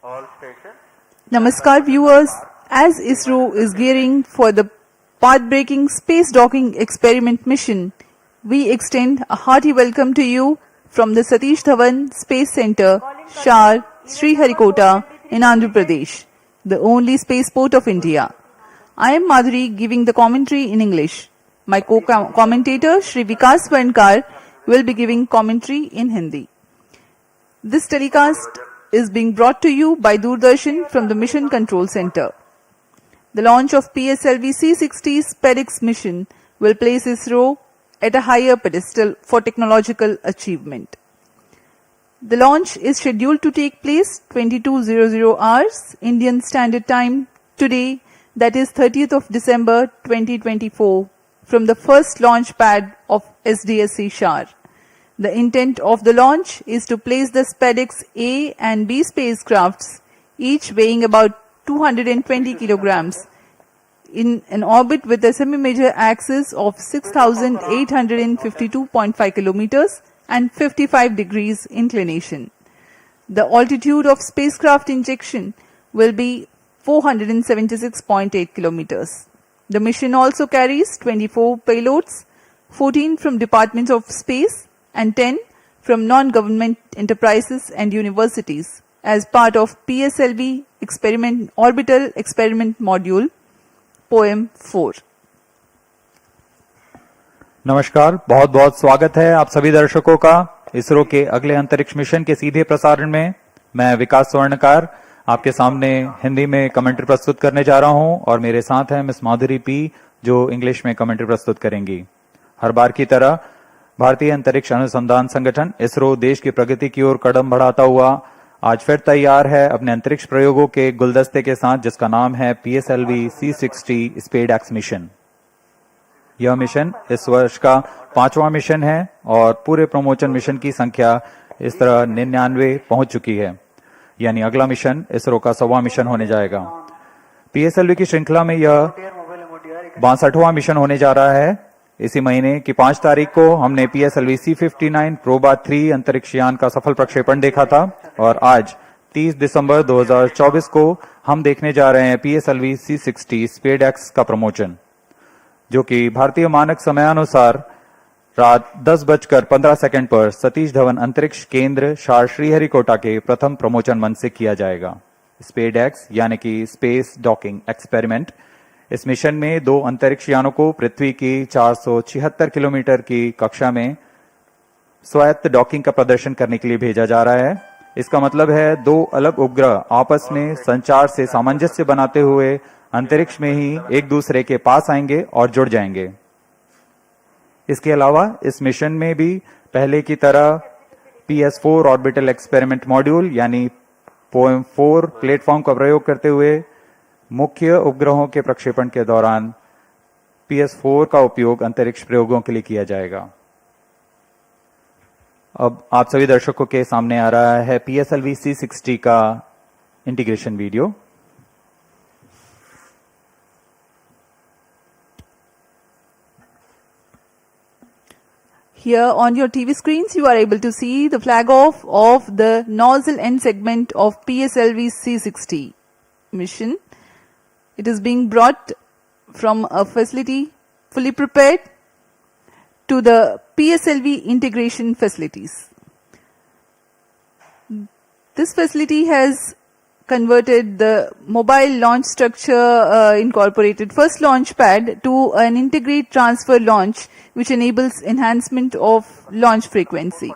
All station. Namaskar viewers, as ISRO is gearing for the path-breaking space docking experiment mission, we extend a hearty welcome to you from the Satish Dhawan Space Center, Shar, SRIHARIKOTA in Andhra Pradesh, the only spaceport of India. I am Madhuri giving the commentary in English. My co-commentator Shri Vikas Varnkar will be giving commentary in Hindi. This telecast is being brought to you by Doordarshan from the Mission Control Center. The launch of PSLV-C60 Spadex Mission will place ISRO at a higher pedestal for technological achievement. The launch is scheduled to take place 22:00 hours Indian Standard Time today, that is 30th of December 2024, from the first launch pad of SDSC Shar. The intent of the launch is to place the Spadex A and B spacecrafts, each weighing about 220 kilograms, in an orbit with a semi-major axis of 6,852.5 kilometers and 55 degrees inclination. The altitude of spacecraft injection will be 476.8 kilometers. The mission also carries 24 payloads, 14 from Departments of Space and 10 from non-government enterprises and universities as part of PSLV Orbital Experiment Module, Poem 4. नमस्कार, बहुत बहुत स्वागत है आप सभी दर्शकों का इसरो के अगले अंतरिक्ष मिशन के सीधे प्रसारण में। मैं विकास स्वर्णकार आपके सामने हिंदी में कमेंट्री प्रस्तुत करने जा रहा हूं और मेरे साथ हैं मिस माधुरी पी जो इंग्लिश में कमेंट्री प्रस्तुत करेंगी। हर बार की तरह भारतीय अंतरिक्ष अनुसंधान संगठन इसरो देश की प्रगति की ओर कदम बढ़ाता हुआ आज फिर तैयार है अपने अंतरिक्ष प्रयोगों के गुलदस्ते के साथ, जिसका नाम है PSLV-C60 स्पेडएक्स मिशन। यह मिशन इस वर्ष का 5वां मिशन है और पूरे प्रमोशन मिशन की संख्या इस तरह 99 पहुंच चुकी है, यानी अगला मिशन इसरो का 100वां मिशन होने जाएगा। PSLV की श्रृंखला में यह 62वां मिशन होने जा रहा है। इसी महीने की 5 तारीख को हमने PSLV-C59 प्रोबा 3 अंतरिक्ष यान का सफल प्रक्षेपण देखा था और आज 30 दिसंबर 2024 को हम देखने जा रहे हैं PSLV-C60 स्पेडएक्स का प्रमोशन, जो कि भारतीय मानक समयानुसार रात 10:15 पर सतीश धवन अंतरिक्ष केंद्र शार श्रीहरिकोटा के प्रथम प्रमोशन मंच से किया जाएगा। स्पेडएक्स यानी कि स्पेस डॉकिंग एक्सपेरिमेंट, इस मिशन में 2 अंतरिक्ष यानों को पृथ्वी की 476 किलोमीटर की कक्षा में स्वायत्त डॉकिंग का प्रदर्शन करने के लिए भेजा जा रहा है। इसका मतलब है 2 अलग उपग्रह आपस में संचार से सामंजस्य बनाते हुए अंतरिक्ष में ही एक दूसरे के पास आएंगे और जुड़ जाएंगे। इसके अलावा इस मिशन में भी पहले की तरह PS4 ऑर्बिटल एक्सपेरिमेंट मॉड्यूल यानी पोएम 4 प्लेटफॉर्म का प्रयोग करते हुए मुख्य उपग्रहों के प्रक्षेपण के दौरान PS4 का उपयोग अंतरिक्ष प्रयोगों के लिए किया जाएगा। अब आप सभी दर्शकों के सामने आ रहा है PSLV-C60 का integration video. Here on your TV screens, you are able to see the flag off of the nozzle end segment of PSLV-C60 mission. It is being brought from a facility fully prepared to the PSLV integration facilities. This facility has converted the mobile launch structure incorporated first launch pad to an integrate transfer launch, which enables enhancement of launch frequency.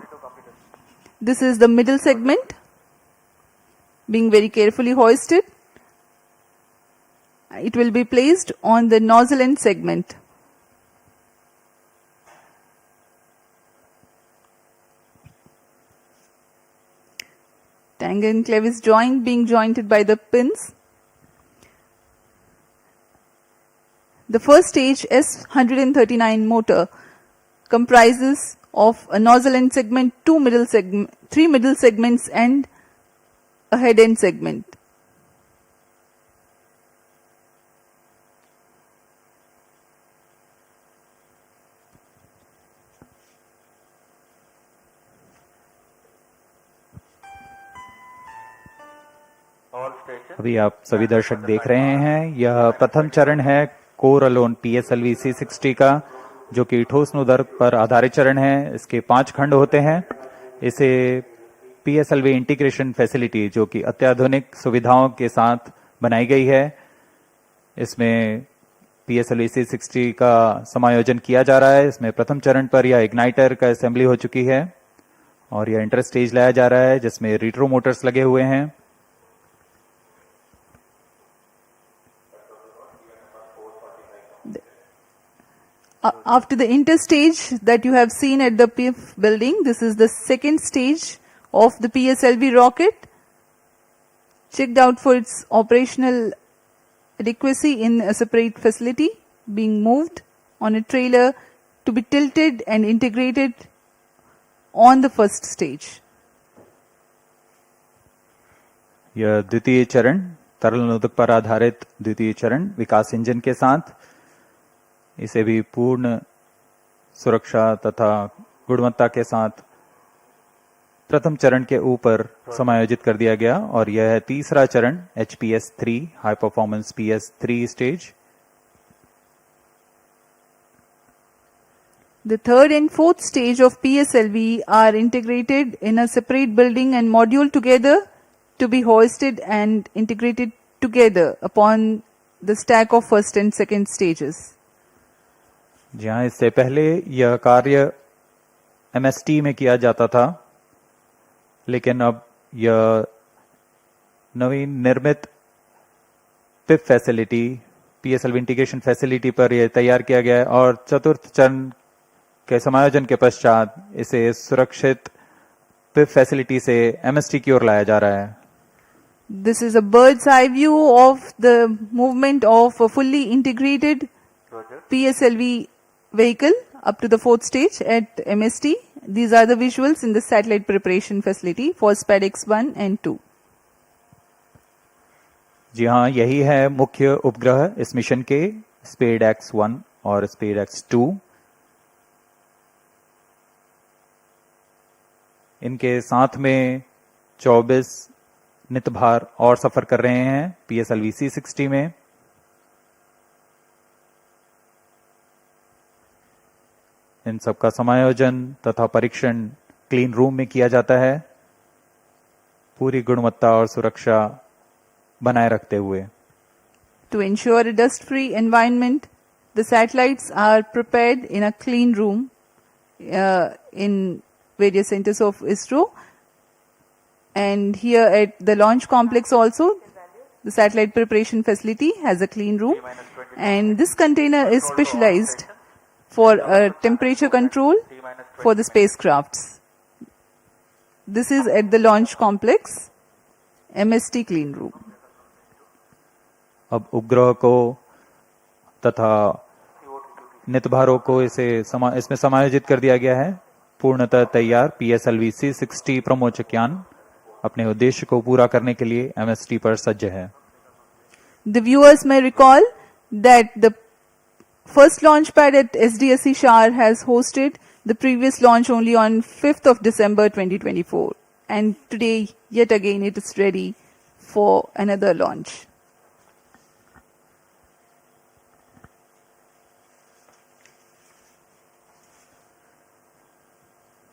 This is the middle segment being very carefully hoisted. It will be placed on the nozzle end segment. Tang and clevis joint being jointed by the pins. The first stage S139 motor comprises of a nozzle end segment, 3 middle segments and a head end segment. अभी आप सभी दर्शक देख रहे हैं, यह प्रथम चरण है कोर अलोन PSLV-C60 का, जो कि ठोस नोदक पर आधारित चरण है। इसके 5 खंड होते हैं। इसे PSLV इंटीग्रेशन फैसिलिटी, जो कि अत्याधुनिक सुविधाओं के साथ बनाई गई है, इसमें PSLV-C60 का समायोजन किया जा रहा है। इसमें प्रथम चरण पर यह इग्नाइटर का असेंबली हो चुकी है और यह इंटर स्टेज लाया जा रहा है, जिसमें रिट्रो मोटर्स लगे हुए हैं। After the interstage that you have seen at the PF building, this is the second stage of the PSLV rocket, checked out for its operational adequacy in a separate facility, being moved on a trailer to be tilted and integrated on the first stage. यह द्वितीय चरण, तरल नोदक पर आधारित द्वितीय चरण विकास engine के साथ, इसे भी पूर्ण सुरक्षा तथा गुणवत्ता के साथ प्रथम चरण के ऊपर समायोजित कर दिया गया। और यह है तीसरा चरण HPS-3 high performance PS3 stage. The third and fourth stage of PSLV are integrated in a separate building and module together to be hoisted and integrated together upon the stack of first and second stages. जहां इससे पहले यह कार्य MST में किया जाता था, लेकिन अब यह नवीन निर्मित पिप फैसिलिटी, PSLV इंटीग्रेशन फैसिलिटी पर यह तैयार किया गया है और चतुर्थ चरण के समायोजन के पश्चात इसे सुरक्षित पिप फैसिलिटी से MST की ओर लाया जा रहा है। This is a bird's eye view of the movement of a fully integrated PSLV vehicle up to the fourth stage at MST. These are the visuals in the satellite preparation facility for Spadex 1 and 2. जी हाँ, यही है मुख्य उपग्रह इस mission के, Spadex 1 और Spadex 2। इनके साथ में 24 नितभार और सफर कर रहे हैं PSLV-C60 में। इन सब का समायोजन तथा परीक्षण क्लीन रूम में किया जाता है, पूरी गुणवत्ता और सुरक्षा बनाए रखते हुए। To ensure a dust-free environment, the satellites are prepared in a clean room in various centers of ISRO, and here at the launch complex also, the satellite preparation facility has a clean room, and this container is specialized for temperature control for the spacecrafts. This is at the launch complex, MST clean room. अब उपग्रह को तथा नितभारों को इसमें समायोजित कर दिया गया है। पूर्णतः तैयार PSLV-C60 प्रमोचकयान अपने उद्देश्य को पूरा करने के लिए MST पर सज्ज है। The viewers may recall that the first launch pad at SDSC Shar has hosted the previous launch only on 5th of December 2024, and today yet again it is ready for another launch.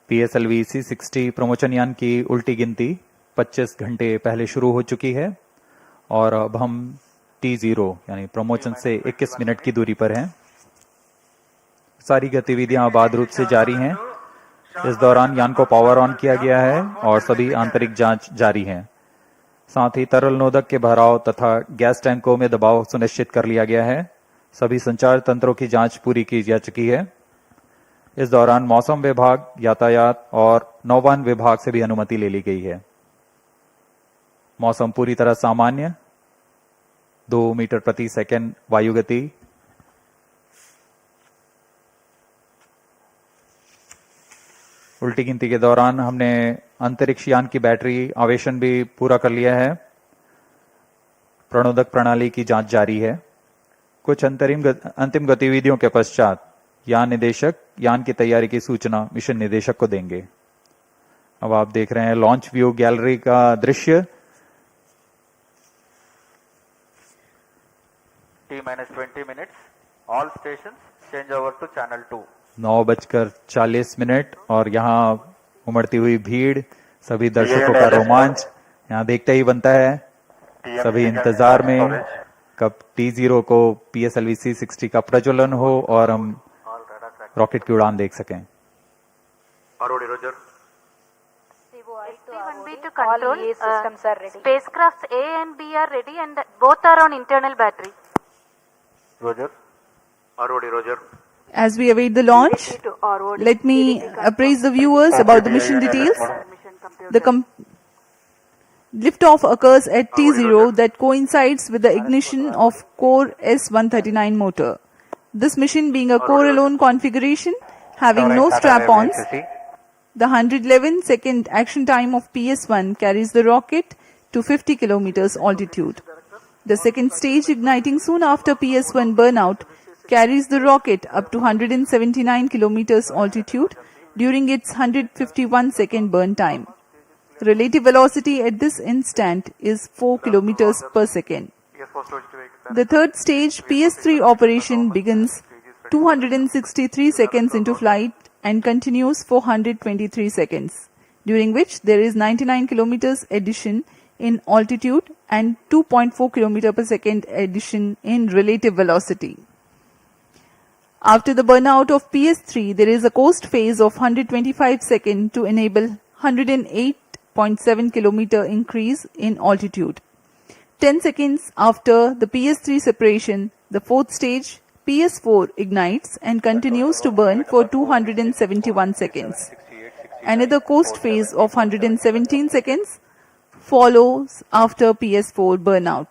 PSLV-C60 प्रमोचन यान की उल्टी गिनती 25 घंटे पहले शुरू हो चुकी है और अब हम T0 यानी प्रमोचन से 21 मिनट की दूरी पर हैं। सारी गतिविधियां आबाद रूप से जारी हैं। इस दौरान यान को पावर ऑन किया गया है और सभी आंतरिक जांच जारी है। साथ ही तरल नोदक के भराव तथा गैस टैंकों में दबाव सुनिश्चित कर लिया गया है। सभी संचार तंत्रों की जांच पूरी की जा चुकी है। इस दौरान मौसम विभाग, यातायात और नौवहन विभाग से भी अनुमति ले ली गई है। मौसम पूरी तरह सामान्य, 2 मीटर प्रति सेकंड वायु गति। उल्टी गिनती के दौरान हमने अंतरिक्ष यान की बैटरी आवेशन भी पूरा कर लिया है। प्रणोदक प्रणाली की जांच जारी है। कुछ अंतिम गतिविधियों के पश्चात यान निदेशक यान की तैयारी की सूचना मिशन निदेशक को देंगे। अब आप देख रहे हैं लॉन्च व्यू गैलरी का दृश्य। T-20 minutes. All stations change over to channel 2. 9:40 और यहाँ उमड़ती हुई भीड़, सभी दर्शकों का रोमांच यहाँ देखते ही बनता है। सभी इंतजार में कब T0 को PSLV-C60 का प्रज्वलन हो और हम रॉकेट की उड़ान देख सकें। Roger. SRIHARIKOTA to control. All systems are ready. Spacecrafts A and B are ready, and both are on internal battery. Roger. Roger. As we await the launch, let me appraise the viewers about the mission details. The liftoff occurs at T0 that coincides with the ignition of core S139 motor. This mission being a core-alone configuration, having no strap-ons, the 111-second action time of PS1 carries the rocket to 50 kilometers altitude. The second stage, igniting soon after PS1 burnout, carries the rocket up to 179 kilometers altitude during its 151-second burn time. Relative velocity at this instant is 4 kilometers per second. The third stage, PS3 operation, begins 263 seconds into flight and continues for 123 seconds, during which there is 99 kilometers addition in altitude and 2.4 km per second addition in relative velocity. After the burnout of PS3, there is a coast phase of 125 seconds to enable 108.7 km increase in altitude. 10 seconds after the PS3 separation, the fourth stage, PS4, ignites and continues to burn for 271 seconds. Another coast phase of 117 seconds follows after PS4 burnout.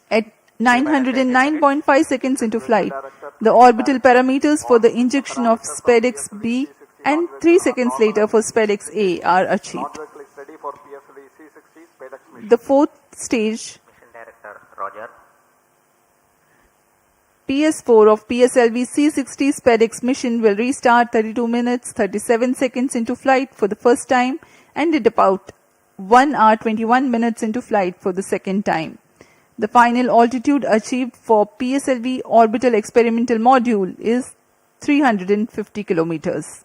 At 909.5 seconds into flight, the orbital parameters for the injection of Spadex B and 3 seconds later for Spadex A are achieved. The fourth stage, Mission Director Roger. PS4 of PSLV-C60 Spadex Mission will restart 32 minutes 37 seconds into flight for the first time and at about 1 hour 21 minutes into flight for the second time. The final altitude achieved for PSLV orbital experimental module is 350 kilometers.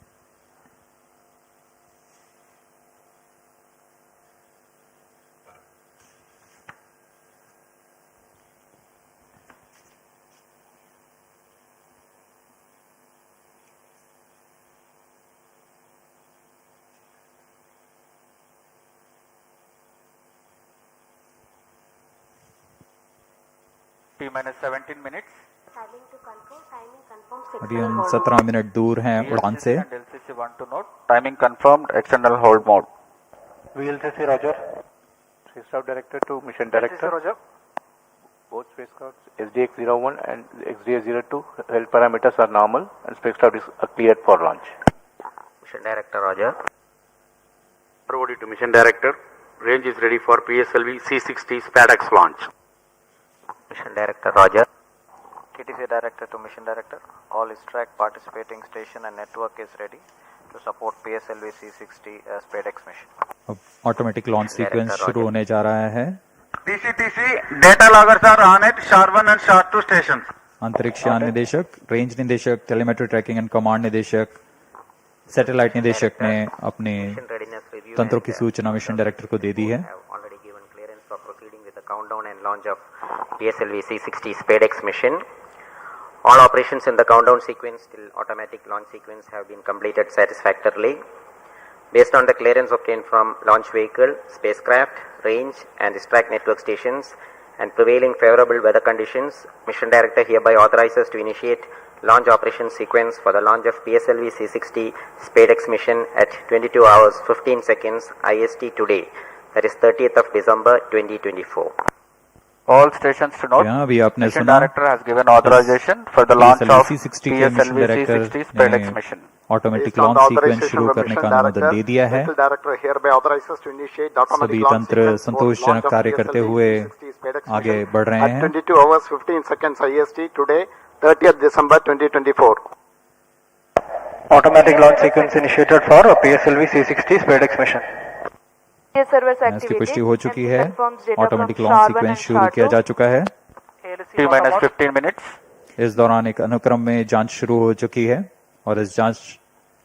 T-17 minutes. अभी हम 17 minute दूर हैं उड़ान से। And LCC want to note. Timing confirmed. External hold mode. VLCC Roger. Spacecraft Director to Mission Director. Roger. Both spacecrafts SDX-01 and XDX-02 health parameters are normal and spacecraft is cleared for launch. Mission Director Roger. Forwarded to Mission Director. Range is ready for PSLV-C60 Spadex launch. Mission Director Roger. TTC Director to Mission Director. All ISTRAC participating station and network is ready to support PSLV-C60 Spadex mission. अब automatic launch sequence शुरू होने जा रहा है। TCTC data loggers are on at SHAR-1 and SHAR-2 stations. अंतरिक्ष यान निदेशक, range निदेशक, टेलीमेट्री ट्रैकिंग एंड कमांड निदेशक, सैटेलाइट निदेशक ने अपने तंत्रों की सूचना मिशन डायरेक्टर को दे दी है। Countdown and launch of PSLV-C60 Spadex mission. All operations in the countdown sequence till automatic launch sequence have been completed satisfactorily. Based on the clearance obtained from launch vehicle, spacecraft, range and ISTRAC network stations and prevailing favorable weather conditions, Mission Director hereby authorizes to initiate launch operation sequence for the launch of PSLV-C60 Spadex mission at 22 hours 15 seconds IST today. That is 30th of December 2024. All stations to note. यहाँ भी आपने Mission सुना Director has given authorization for the launch of PSLV-C60 के mission director PSLV-C60 Spadex ने mission. Automatic launch sequence शुरू करने का अनुमोदन दे दिया है। सभी तंत्र संतोषजनक कार्य करते हुए आगे बढ़ रहे हैं। 22 hours 15 seconds IST today 30th December 2024. Automatic launch sequence initiated for PSLV-C60 Spadex mission. इसकी पुष्टि हो चुकी है। ऑटोमेटिक लॉन्च सीक्वेंस शुरू किया जा चुका है। T minus 15 minutes. इस दौरान एक अनुक्रम में जांच शुरू हो चुकी है और इस जांच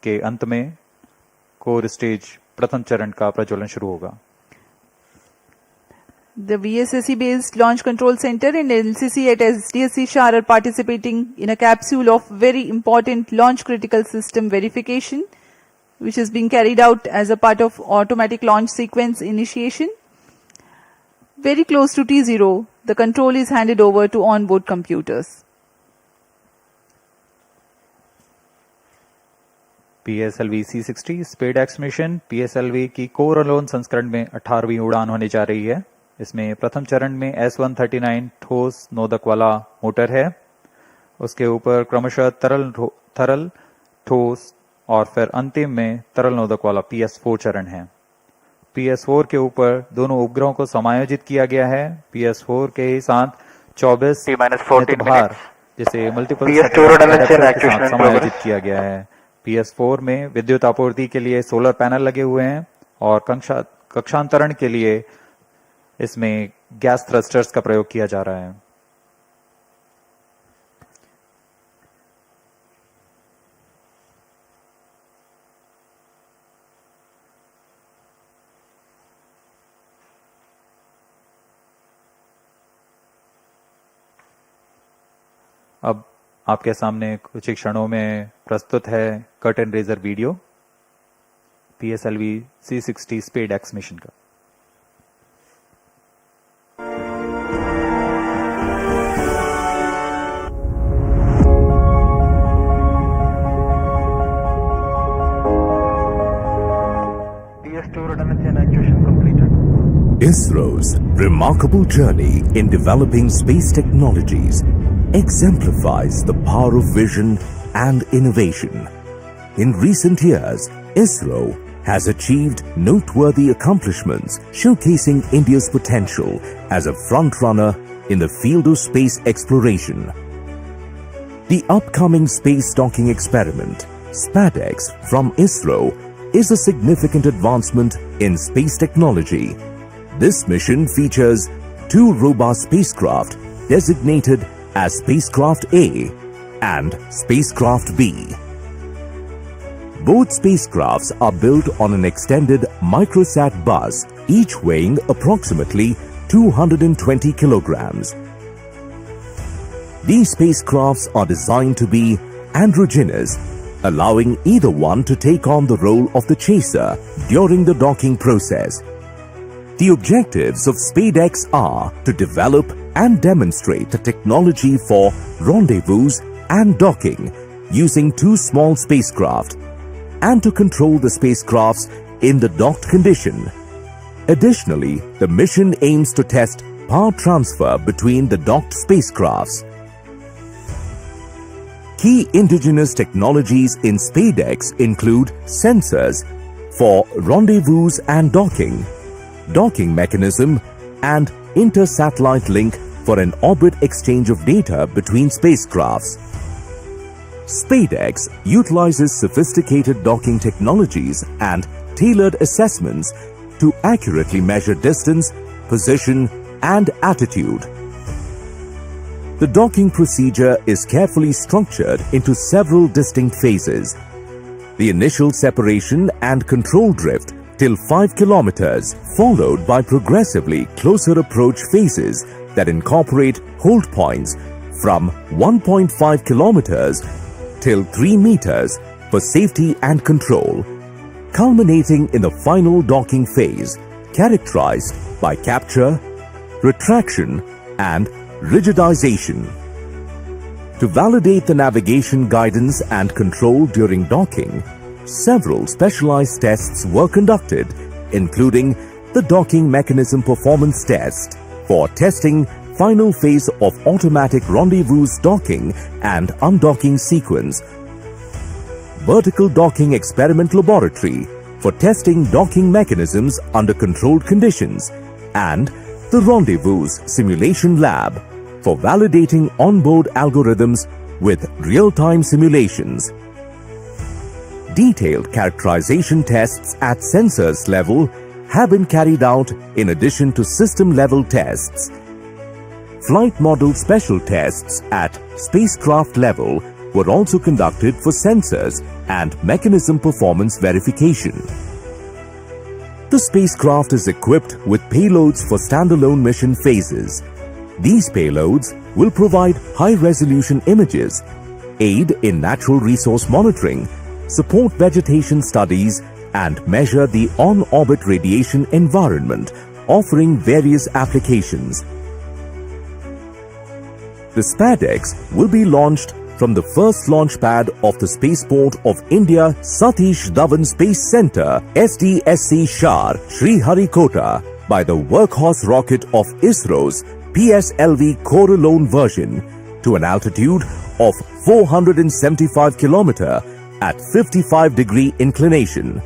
के अंत में कोर स्टेज प्रथम चरण का प्रज्वलन शुरू होगा। The VSSC based Launch Control Center and LCC at SDSC SHAR are participating in a capsule of very important launch critical system verification, which is being carried out as a part of automatic launch sequence initiation. Very close to T0, the control is handed over to onboard computers. PSLV-C60 Spadex Mission PSLV की core alone संस्करण में 18वीं उड़ान होने जा रही है। इसमें प्रथम चरण में S139 ठोस नोदक वाला मोटर है। उसके ऊपर क्रमशः तरल ठोस और फिर अंतिम में तरल नोदक वाला PS4 चरण है। PS4 के ऊपर दोनों उपग्रहों को समायोजित किया गया है। PS4 के साथ 24 भार जिसे मल्टीपल समायोजित किया गया है। PS4 में विद्युत आपूर्ति के लिए सोलर पैनल लगे हुए हैं और कक्षांतरण के लिए इसमें गैस थ्रस्टर्स का प्रयोग किया जा रहा है। अब आपके सामने कुछ ही क्षणों में प्रस्तुत है curtain raiser video PSLV-C60 Spadex mission का। ISRO's remarkable journey in developing space technologies exemplifies the power of vision and innovation. In recent years, ISRO has achieved noteworthy accomplishments showcasing India's potential as a front-runner in the field of space exploration. The upcoming space docking experiment, Spadex from ISRO, is a significant advancement in space technology. This mission features two robust spacecraft designated as Spacecraft A and Spacecraft B. Both spacecrafts are built on an extended microsat bus, each weighing approximately 220 kilograms. These spacecrafts are designed to be androgynous, allowing either one to take on the role of the chaser during the docking process. The objectives of Spadex are to develop and demonstrate the technology for rendezvous and docking using two small spacecraft and to control the spacecrafts in the docked condition. Additionally, the mission aims to test power transfer between the docked spacecrafts. Key indigenous technologies in Spadex include sensors for rendezvous and docking, docking mechanism and inter-satellite link for an orbit exchange of data between spacecrafts. Spadex utilizes sophisticated docking technologies and tailored assessments to accurately measure distance, position and attitude. The docking procedure is carefully structured into several distinct phases. The initial separation and control drift till 5 kilometers, followed by progressively closer approach phases that incorporate hold points from 1.5 kilometers till 3 meters for safety and control, culminating in the final docking phase, characterized by capture, retraction, and rigidization. To validate the navigation guidance and control during docking, several specialized tests were conducted, including the docking mechanism performance test for testing final phase of automatic rendezvous docking and undocking sequence, vertical docking experiment laboratory for testing docking mechanisms under controlled conditions, and the rendezvous simulation lab for validating onboard algorithms with real-time simulations. Detailed characterization tests at sensors level have been carried out in addition to system level tests. Flight model special tests at spacecraft level were also conducted for sensors and mechanism performance verification. The spacecraft is equipped with payloads for standalone mission phases. These payloads will provide high-resolution images, aid in natural resource monitoring, support vegetation studies, and measure the on-orbit radiation environment, offering various applications. The Spadex will be launched from the first launch pad of the Spaceport of India Satish Dhawan Space Centre SDSC Shar SRIHARIKOTA by the workhorse rocket of ISRO's PSLV Coralone version to an altitude of 475 km at 55-degree inclination.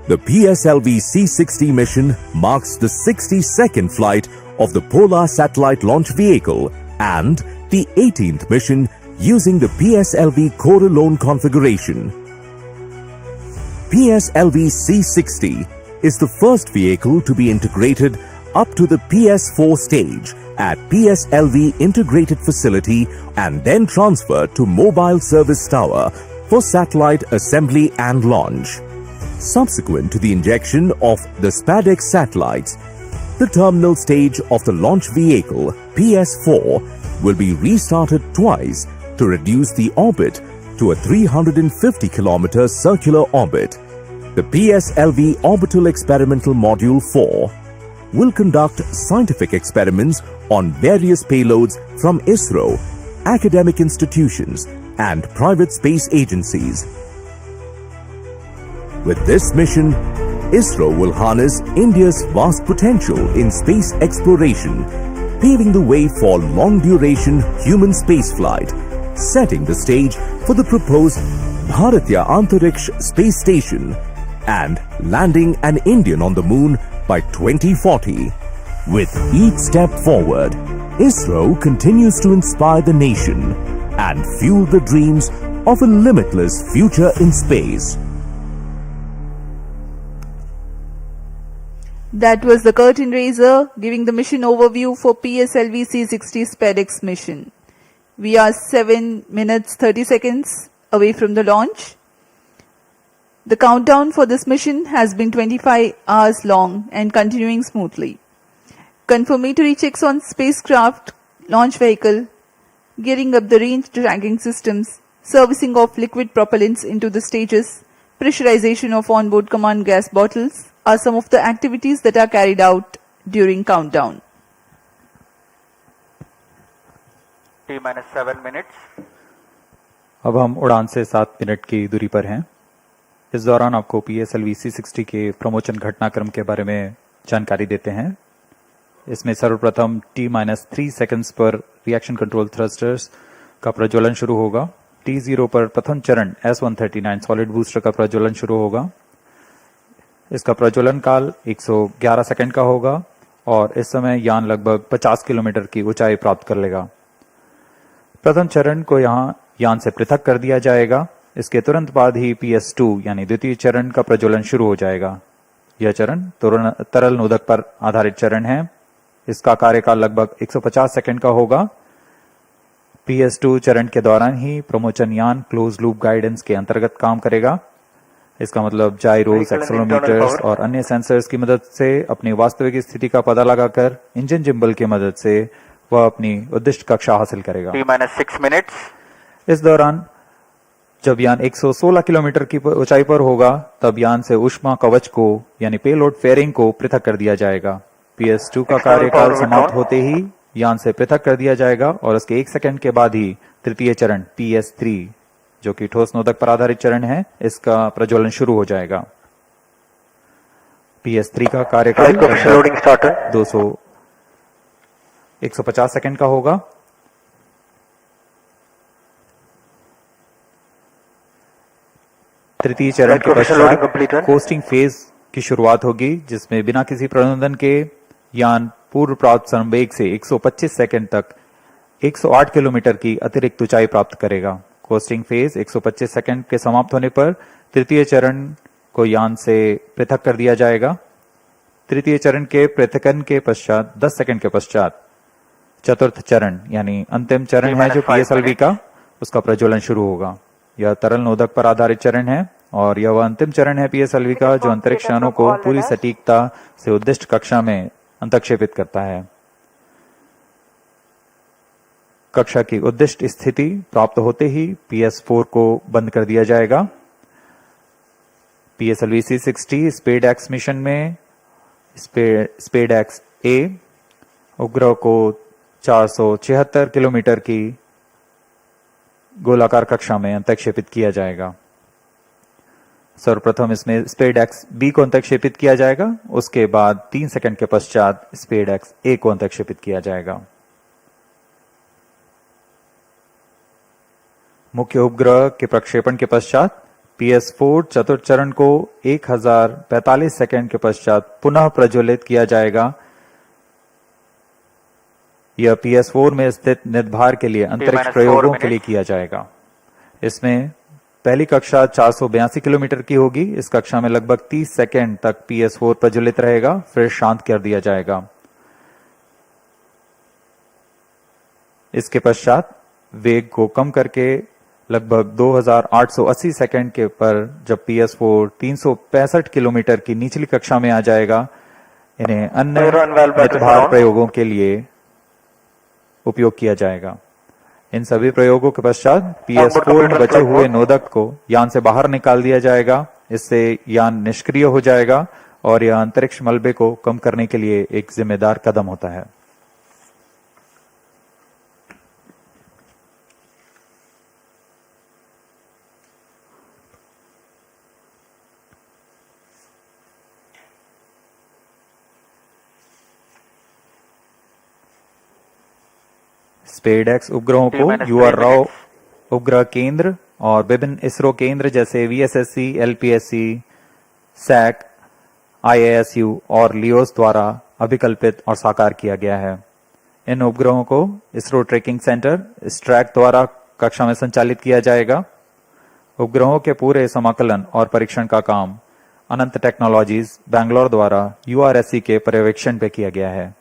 The PSLV-C60 mission marks the 62nd flight of the Polar Satellite Launch Vehicle and the 18th mission using the PSLV Coralone configuration. PSLV-C60 is the first vehicle to be integrated up to the PS4 stage at PSLV Integrated Facility and then transferred to Mobile Service Tower for satellite assembly and launch. Subsequent to the injection of the Spadex satellites, the terminal stage of the launch vehicle, PS4, will be restarted twice to reduce the orbit to a 350 km circular orbit. The PSLV Orbital Experimental Module 4 will conduct scientific experiments on various payloads from ISRO, academic institutions, and private space agencies. With this mission, ISRO will harness India's vast potential in space exploration, paving the way for long-duration human spaceflight, setting the stage for the proposed Bharatiya Antariksh Space Station and landing an Indian on the moon by 2040. With each step forward, ISRO continues to inspire the nation and fuel the dreams of a limitless future in space. That was the curtain raiser giving the mission overview for PSLV-C60 Spadex mission. We are 7 minutes 30 seconds away from the launch. The countdown for this mission has been 25 hours long and continuing smoothly. Confirmatory checks on spacecraft, launch vehicle, gearing up the range tracking systems, servicing of liquid propellants into the stages, pressurization of onboard command gas bottles are some of the activities that are carried out during countdown. T-7 minutes. अब हम उड़ान से 7 minute की दूरी पर हैं। इस दौरान आपको PSLV-C60 के प्रमोशन घटनाक्रम के बारे में जानकारी देते हैं। इसमें सर्वप्रथम T-3 सेकंड्स पर रिएक्शन कंट्रोल थ्रस्टर्स का प्रज्वलन शुरू होगा। T0 पर प्रथम चरण S139 सॉलिड बूस्टर का प्रज्वलन शुरू होगा। इसका प्रज्वलन काल 111 सेकंड का होगा और इस समय यान लगभग 50 किलोमीटर की ऊंचाई प्राप्त कर लेगा। प्रथम चरण को यहाँ यान से पृथक कर दिया जाएगा। इसके तुरंत बाद ही PS2 यानी द्वितीय चरण का प्रज्वलन शुरू हो जाएगा। यह चरण तरल नोदक पर आधारित चरण है। इसका कार्यकाल लगभग 150 सेकंड का होगा। PS2 चरण के दौरान ही प्रमोशन यान क्लोज लूप गाइडेंस के अंतर्गत काम करेगा। इसका मतलब जाइरोस, एक्सेलेरोमीटर्स और अन्य सेंसर्स की मदद से अपनी वास्तविक स्थिति का पता लगाकर इंजन जिम्बल की मदद से वह अपनी उद्दिष्ट कक्षा हासिल करेगा। T-6 minutes. इस दौरान जब यान 116 किलोमीटर की ऊंचाई पर होगा तब यान से ऊष्मा कवच को यानी पेलोड फेयरिंग को पृथक कर दिया जाएगा। PS2 का कार्यकाल समाप्त होते ही यान से पृथक कर दिया जाएगा और उसके 1 सेकंड के बाद ही तृतीय चरण PS3 जो कि ठोस नोदक पर आधारित चरण है, इसका प्रज्वलन शुरू हो जाएगा। PS3 का कार्यकाल 150 सेकंड का होगा। तृतीय चरण के पश्चात कोस्टिंग फेज की शुरुआत होगी, जिसमें बिना किसी प्रबंधन के यान पूर्व प्राप्त संवेग से 125 सेकंड तक 108 किलोमीटर की अतिरिक्त ऊंचाई प्राप्त करेगा। कोस्टिंग फेज 125 सेकंड के समाप्त होने पर तृतीय चरण को यान से पृथक कर दिया जाएगा। तृतीय चरण के पृथकन के पश्चात 10 सेकंड के पश्चात चतुर्थ चरण यानी अंतिम चरण है जो PSLV का, उसका प्रज्वलन शुरू होगा। यह तरल नोदक पर आधारित चरण है और यह वह अंतिम चरण है PSLV का जो अंतरिक्ष यानों को पूरी सटीकता से उद्दिष्ट कक्षा में अंतक्षेपित करता है। कक्षा की उद्दिष्ट स्थिति प्राप्त होते ही PS4 को बंद कर दिया जाएगा। PSLV-C60 स्पेडएक्स मिशन में स्पेडएक्स A उपग्रह को 476 किलोमीटर की गोलाकार कक्षा में अंतक्षेपित किया जाएगा। सर्वप्रथम इसमें स्पेडएक्स B को अंतक्षेपित किया जाएगा, उसके बाद 3 सेकंड के पश्चात स्पेडएक्स A को अंतक्षेपित किया जाएगा। मुख्य उपग्रह के प्रक्षेपण के पश्चात PS4 चतुर्थ चरण को 1045 सेकंड के पश्चात पुनः प्रज्वलित किया जाएगा। यह PS4 में स्थित निदभार के लिए अंतरिक्ष प्रयोगों के लिए किया जाएगा। इसमें पहली कक्षा 482 किलोमीटर की होगी। इस कक्षा में लगभग 30 सेकंड तक PS4 प्रज्वलित रहेगा, फिर शांत कर दिया जाएगा। इसके पश्चात वेग को कम करके लगभग 2880 सेकंड के पर जब PS4 365 किलोमीटर की निचली कक्षा में आ जाएगा, इन्हें अन्य निदभार प्रयोगों के लिए उपयोग किया जाएगा। इन सभी प्रयोगों के पश्चात PS4 में बचे हुए नोदक को यान से बाहर निकाल दिया जाएगा। इससे यान निष्क्रिय हो जाएगा और यह अंतरिक्ष मलबे को कम करने के लिए एक जिम्मेदार कदम होता है। स्पेडएक्स उपग्रहों को UR राव उपग्रह केंद्र और विभिन्न इसरो केंद्र जैसे VSSC, LPSC, SAC, IASU और लियोस द्वारा अभिकल्पित और साकार किया गया है। इन उपग्रहों को इसरो ट्रैकिंग सेंटर स्ट्रैक द्वारा कक्षा में संचालित किया जाएगा। उपग्रहों के पूरे समाकलन और परीक्षण का काम अनंत टेक्नोलॉजीज बैंगलोर द्वारा URSC के पर्यवेक्षण पे किया गया है।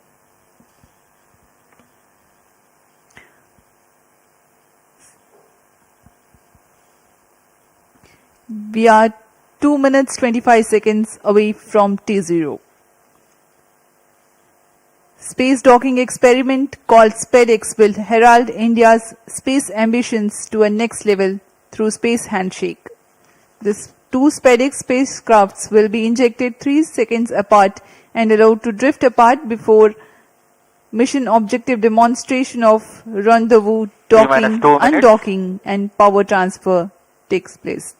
We are 2 minutes 25 seconds away from T0. Space docking experiment called Spadex will herald India's space ambitions to a next level through space handshake. These two Spadex spacecrafts will be injected 3 seconds apart and allowed to drift apart before mission objective demonstration of rendezvous, docking, undocking and power transfer takes place.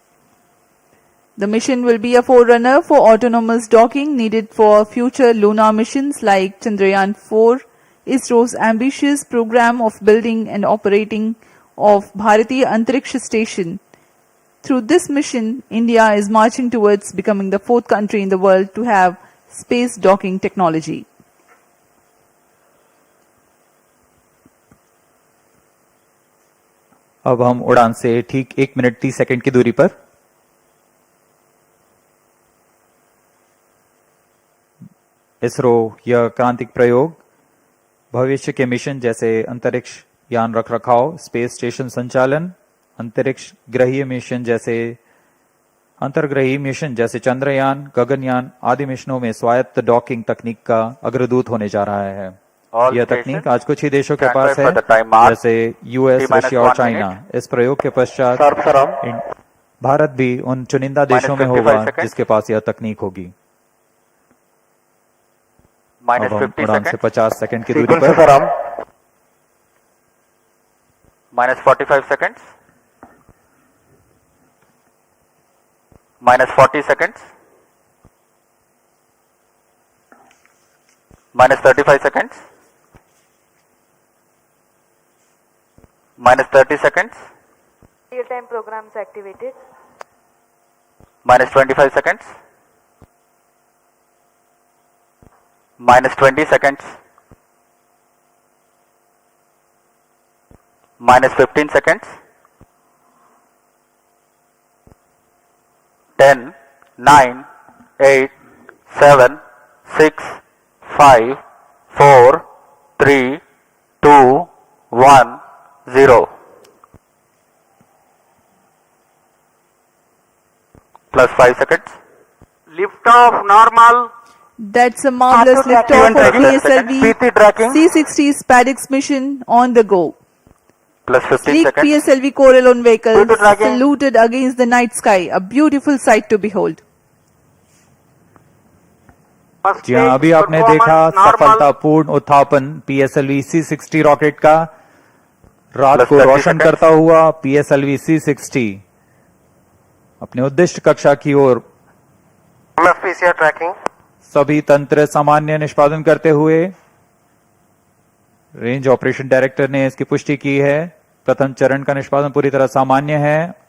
The mission will be a forerunner for autonomous docking needed for future lunar missions like Chandrayaan-4, ISRO's ambitious program of building and operating of Bharatiya Antariksha Station. Through this mission, India is marching towards becoming the 4th country in the world to have space docking technology. अब हम उड़ान से ठीक 1 minute 30 second की दूरी पर इसरो यह क्रांतिक प्रयोग भविष्य के मिशन जैसे अंतरिक्ष यान रखरखाव, स्पेस स्टेशन संचालन, अंतरिक्ष ग्रहीय मिशन जैसे अंतर्ग्रही मिशन जैसे चंद्रयान, गगनयान आदि मिशनों में स्वायत्त डॉकिंग तकनीक का अग्रदूत होने जा रहा है। यह तकनीक आज कुछ ही देशों के पास है जैसे US, रशिया और चाइना। इस प्रयोग के पश्चात भारत भी उन चुनिंदा देशों में होगा जिसके पास यह तकनीक होगी। अब हम उड़ान से 50 सेकंड की दूरी पर -45 seconds, -40 seconds, -35 seconds, -30 seconds, Real-time programs activated. -25 seconds, -20 seconds, -15 seconds, 10, 9, 8, 7, 6, 5, 4, 3, 2, 1, 0. Plus 5 seconds. Lift off normal. That's a marvelous liftoff of PSLV-C60 Spadex Mission on the go. Plus 15 Sleek seconds. PSLV Corellon vehicles Due to tracking. saluted against the night sky, a beautiful sight to behold. First जी हाँ, stage अभी आपने देखा performance normal. सफलतापूर्ण उत्थापन PSLV C60 rocket का रात Plus को 30 रोशन seconds. करता हुआ PSLV C60 अपने उद्दिष्ट कक्षा की ओर MFPCR tracking. सभी तंत्र सामान्य निष्पादन करते हुए रेंज ऑपरेशन डायरेक्टर ने इसकी पुष्टि की है। प्रथम चरण का निष्पादन पूरी तरह सामान्य है।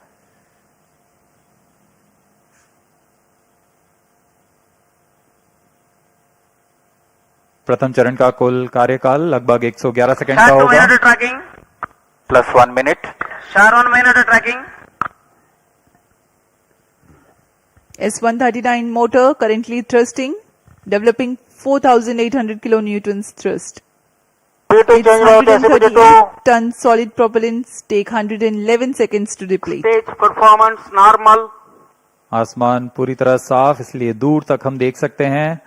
प्रथम चरण का कुल कार्यकाल लगभग 111 सेकंड का Start 2 होगा। minute tracking. Plus 1 minute. Start 1 minute tracking. S139 motor currently thrusting, developing 4,800 kilonewtons thrust. Its 138-ton solid propellants take 111 seconds to deplete. Stage performance normal. आसमान पूरी तरह साफ, इसलिए दूर तक हम देख सकते हैं।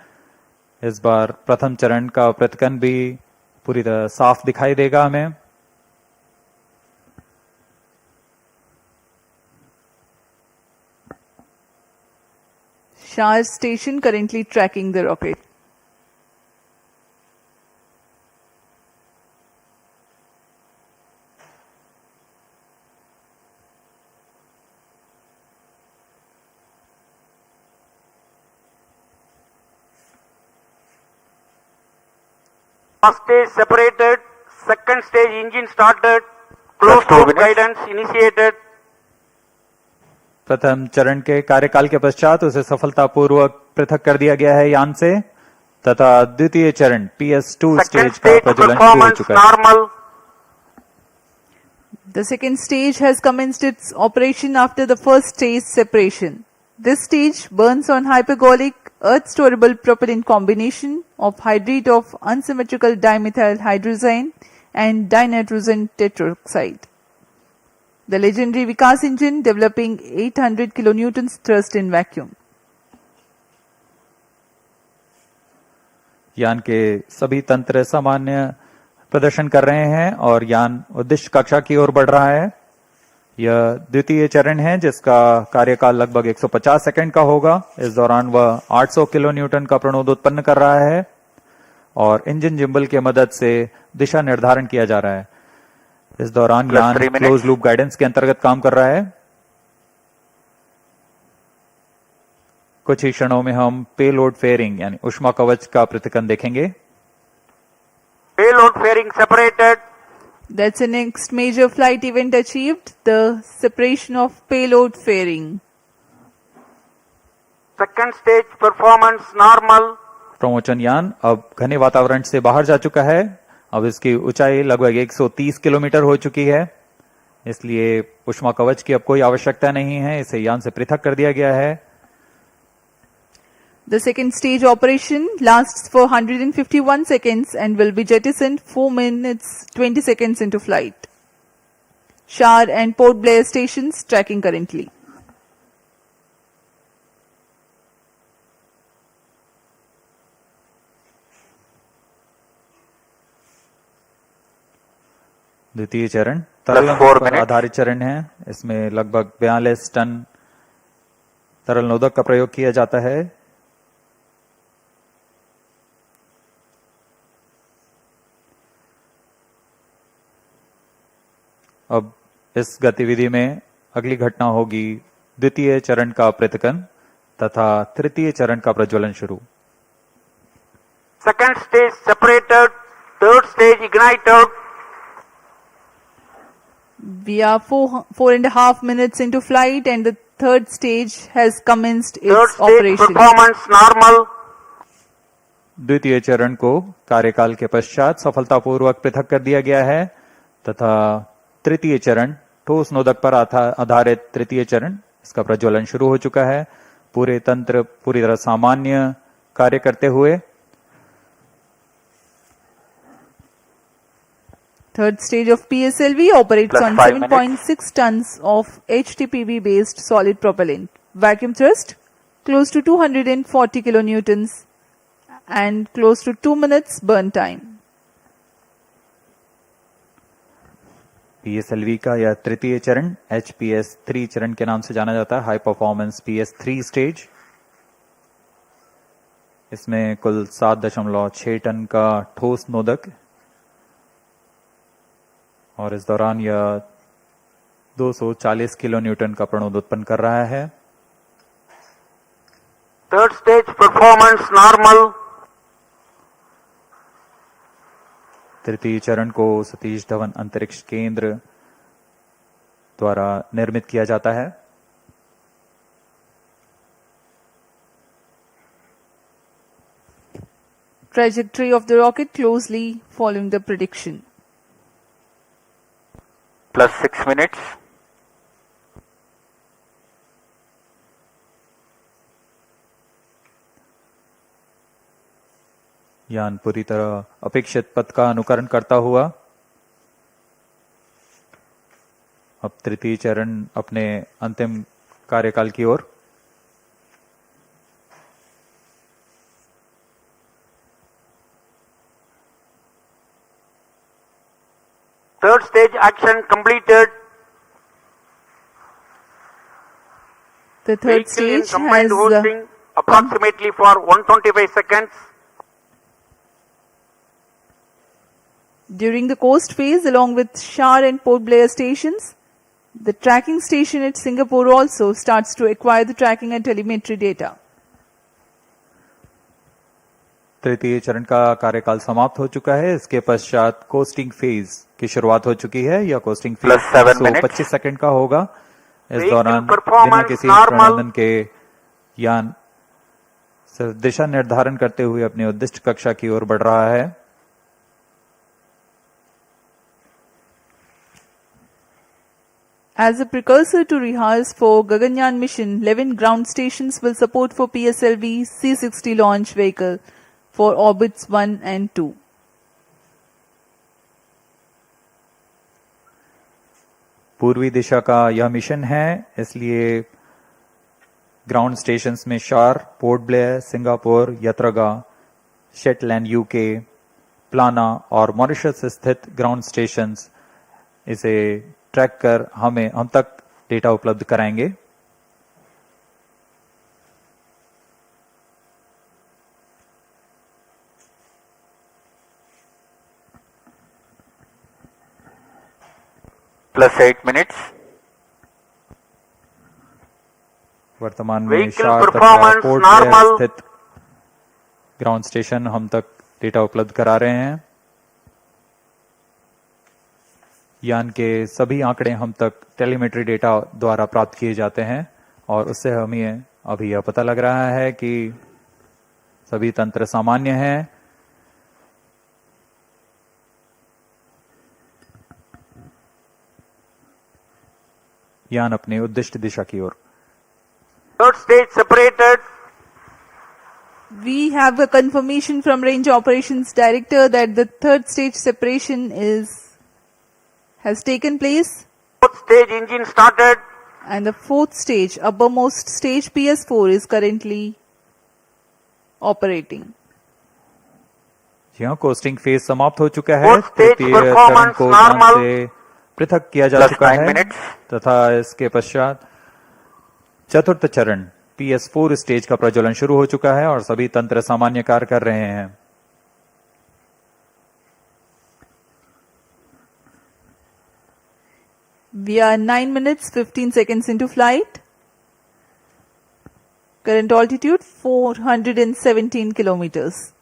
इस बार प्रथम चरण का पृथक्कन भी पूरी तरह साफ दिखाई देगा हमें। Shar station currently tracking the rocket. First stage separated. Second stage engine started. Closed 2 loop minutes. guidance initiated. प्रथम चरण के कार्यकाल के पश्चात उसे सफलतापूर्वक पृथक कर दिया गया है यान से तथा द्वितीय चरण PS2 Second स्टेज का stage प्रज्वलन शुरू हो performance चुका है। normal. The second stage has commenced its operation after the first stage separation. This stage burns on hypergolic earth-storable propellant combination of hydride of unsymmetrical dimethyl hydrazine and dinitrogen tetroxide. The legendary Vikas engine developing 800 kilonewtons thrust in vacuum. यान के सभी तंत्र सामान्य प्रदर्शन कर रहे हैं और यान उद्दिष्ट कक्षा की ओर बढ़ रहा है। यह द्वितीय चरण है जिसका कार्यकाल लगभग 150 सेकंड का होगा। इस दौरान वह 800 किलो न्यूटन का प्रणोद उत्पन्न कर रहा है और इंजन जिम्बल की मदद से दिशा निर्धारण किया जा रहा है। इस दौरान Plus यान 3 minutes. क्लोज लूप गाइडेंस के अंतर्गत काम कर रहा है। कुछ ही क्षणों में हम पेलोड फेयरिंग यानी ऊष्मा कवच का पृथक्कन देखेंगे। Payload fairing separated. That's the next major flight event achieved, the separation of payload fairing. Second stage performance normal. प्रमोचन यान अब घने वातावरण से बाहर जा चुका है। अब इसकी ऊंचाई लगभग 130 किलोमीटर हो चुकी है, इसलिए ऊष्मा कवच की अब कोई आवश्यकता नहीं है। इसे यान से पृथक कर दिया गया है। The second stage operation lasts for 151 seconds and will be jettisoned 4 minutes 20 seconds into flight. Shar and Port Blair stations tracking currently. द्वितीय चरण Plus तरल 4 पर minutes. आधारित चरण है। इसमें लगभग 42 टन तरल नोदक का प्रयोग किया जाता है। अब इस गतिविधि में अगली घटना होगी द्वितीय चरण का पृथक्कन तथा तृतीय चरण का प्रज्वलन शुरू। Second stage separated. Third stage ignited. We are four and a half minutes into flight and the third stage has commenced Third its stage operation. performance normal. द्वितीय चरण को कार्यकाल के पश्चात सफलतापूर्वक पृथक कर दिया गया है तथा तृतीय चरण ठोस नोदक पर आधारित तृतीय चरण इसका प्रज्वलन शुरू हो चुका है। पूरे तंत्र पूरी तरह सामान्य कार्य करते हुए Third stage of PSLV operates Plus on 5 minutes. 7.6 tons of HTPV based solid propellant. Vacuum thrust close to 240 kilonewtons and close to 2 minutes burn time. PSLV का यह तृतीय चरण HPS 3 चरण के नाम से जाना जाता है, हाई परफॉर्मेंस PS 3 स्टेज। इसमें कुल 7.6 टन का ठोस नोदक और इस दौरान यह 240 किलो न्यूटन का प्रणोद उत्पन्न कर रहा है। Third stage performance normal. तृतीय चरण को सतीश धवन अंतरिक्ष केंद्र द्वारा निर्मित किया जाता है। Trajectory of the rocket closely following the prediction. Plus 6 minutes. यान पूरी तरह अपेक्षित पथ का अनुकरण करता हुआ अब तृतीय चरण अपने अंतिम कार्यकाल की ओर। Third stage action completed. The third Vehicle in stage combined has hosting approximately for 125 seconds. during the coast phase along with Shar and Port Blair stations. The tracking station at Singapore also starts to acquire the tracking and telemetry data. तृतीय चरण का कार्यकाल समाप्त हो चुका है। इसके पश्चात कोस्टिंग फेज की शुरुआत हो चुकी है। यह costing phase Plus 7 minutes. 125 second का होगा। इस Vehicle दौरान बिना performance किसी normal. प्रणोदन के यान सिर्फ दिशा निर्धारण करते हुए अपनी उद्दिष्ट कक्षा की ओर बढ़ रहा है। As a precursor to rehires for Gaganyaan mission, 11 ground stations will support for PSLV-C60 launch vehicle for orbits 1 and 2. पूर्वी दिशा का यह मिशन है, इसलिए ग्राउंड स्टेशंस में SHAR, Port Blair, Singapore, Yatharagga, Shetland UK, प्लाना और मॉरिशस स्थित ग्राउंड स्टेशंस इसे ट्रैक कर हम तक डेटा उपलब्ध कराएंगे। Plus 8 minutes. वर्तमान में Vehicle शार तथा performance पोर्ट normal. ब्लेयर स्थित ग्राउंड स्टेशन हम तक डेटा उपलब्ध करा रहे हैं। यान के सभी आंकड़े हम तक टेलीमेट्री डेटा द्वारा प्राप्त किए जाते हैं और उससे हमें अभी यह पता लग रहा है कि सभी तंत्र सामान्य हैं। यान अपने उद्दिष्ट दिशा की ओर। Third stage separated. We have a confirmation from Range Operations Director that the third stage separation has taken place Fourth stage engine started. and the fourth stage, uppermost stage PS4 is currently operating. यहाँ costing phase समाप्त हो चुका है। Fourth stage तृतीय चरण performance को यान normal. से पृथक किया जा Plus चुका 9 है minutes. तथा इसके पश्चात चतुर्थ चरण PS4 स्टेज का प्रज्वलन शुरू हो चुका है और सभी तंत्र सामान्य कार्य कर रहे हैं। We are 9 minutes 15 seconds into flight. Current altitude 417 kilometers.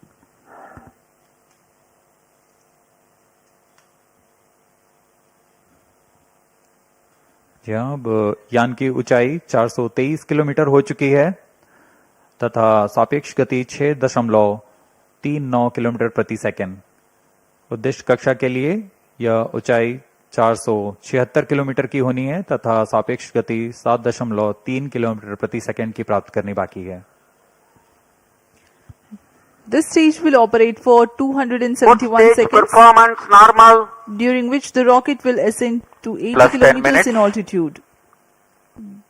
यहाँ अब यान की ऊंचाई 423 किलोमीटर हो चुकी है तथा सापेक्ष गति 6.39 किलोमीटर प्रति सेकंड। उद्दिष्ट कक्षा के लिए यह ऊंचाई 476 किलोमीटर की होनी है तथा सापेक्ष गति 7.3 किलोमीटर प्रति सेकंड की प्राप्त करनी बाकी है। This stage will operate for Fourth 271 stage seconds, performance normal. during which the rocket will ascend to 80 Plus 10 kilometers minutes. in altitude.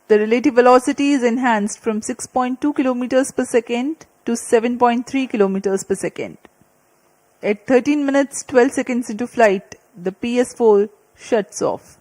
The relative velocity is enhanced from 6.2 kilometers per second to 7.3 kilometers per second. At 13 minutes 12 seconds into flight, the PS4 shuts off.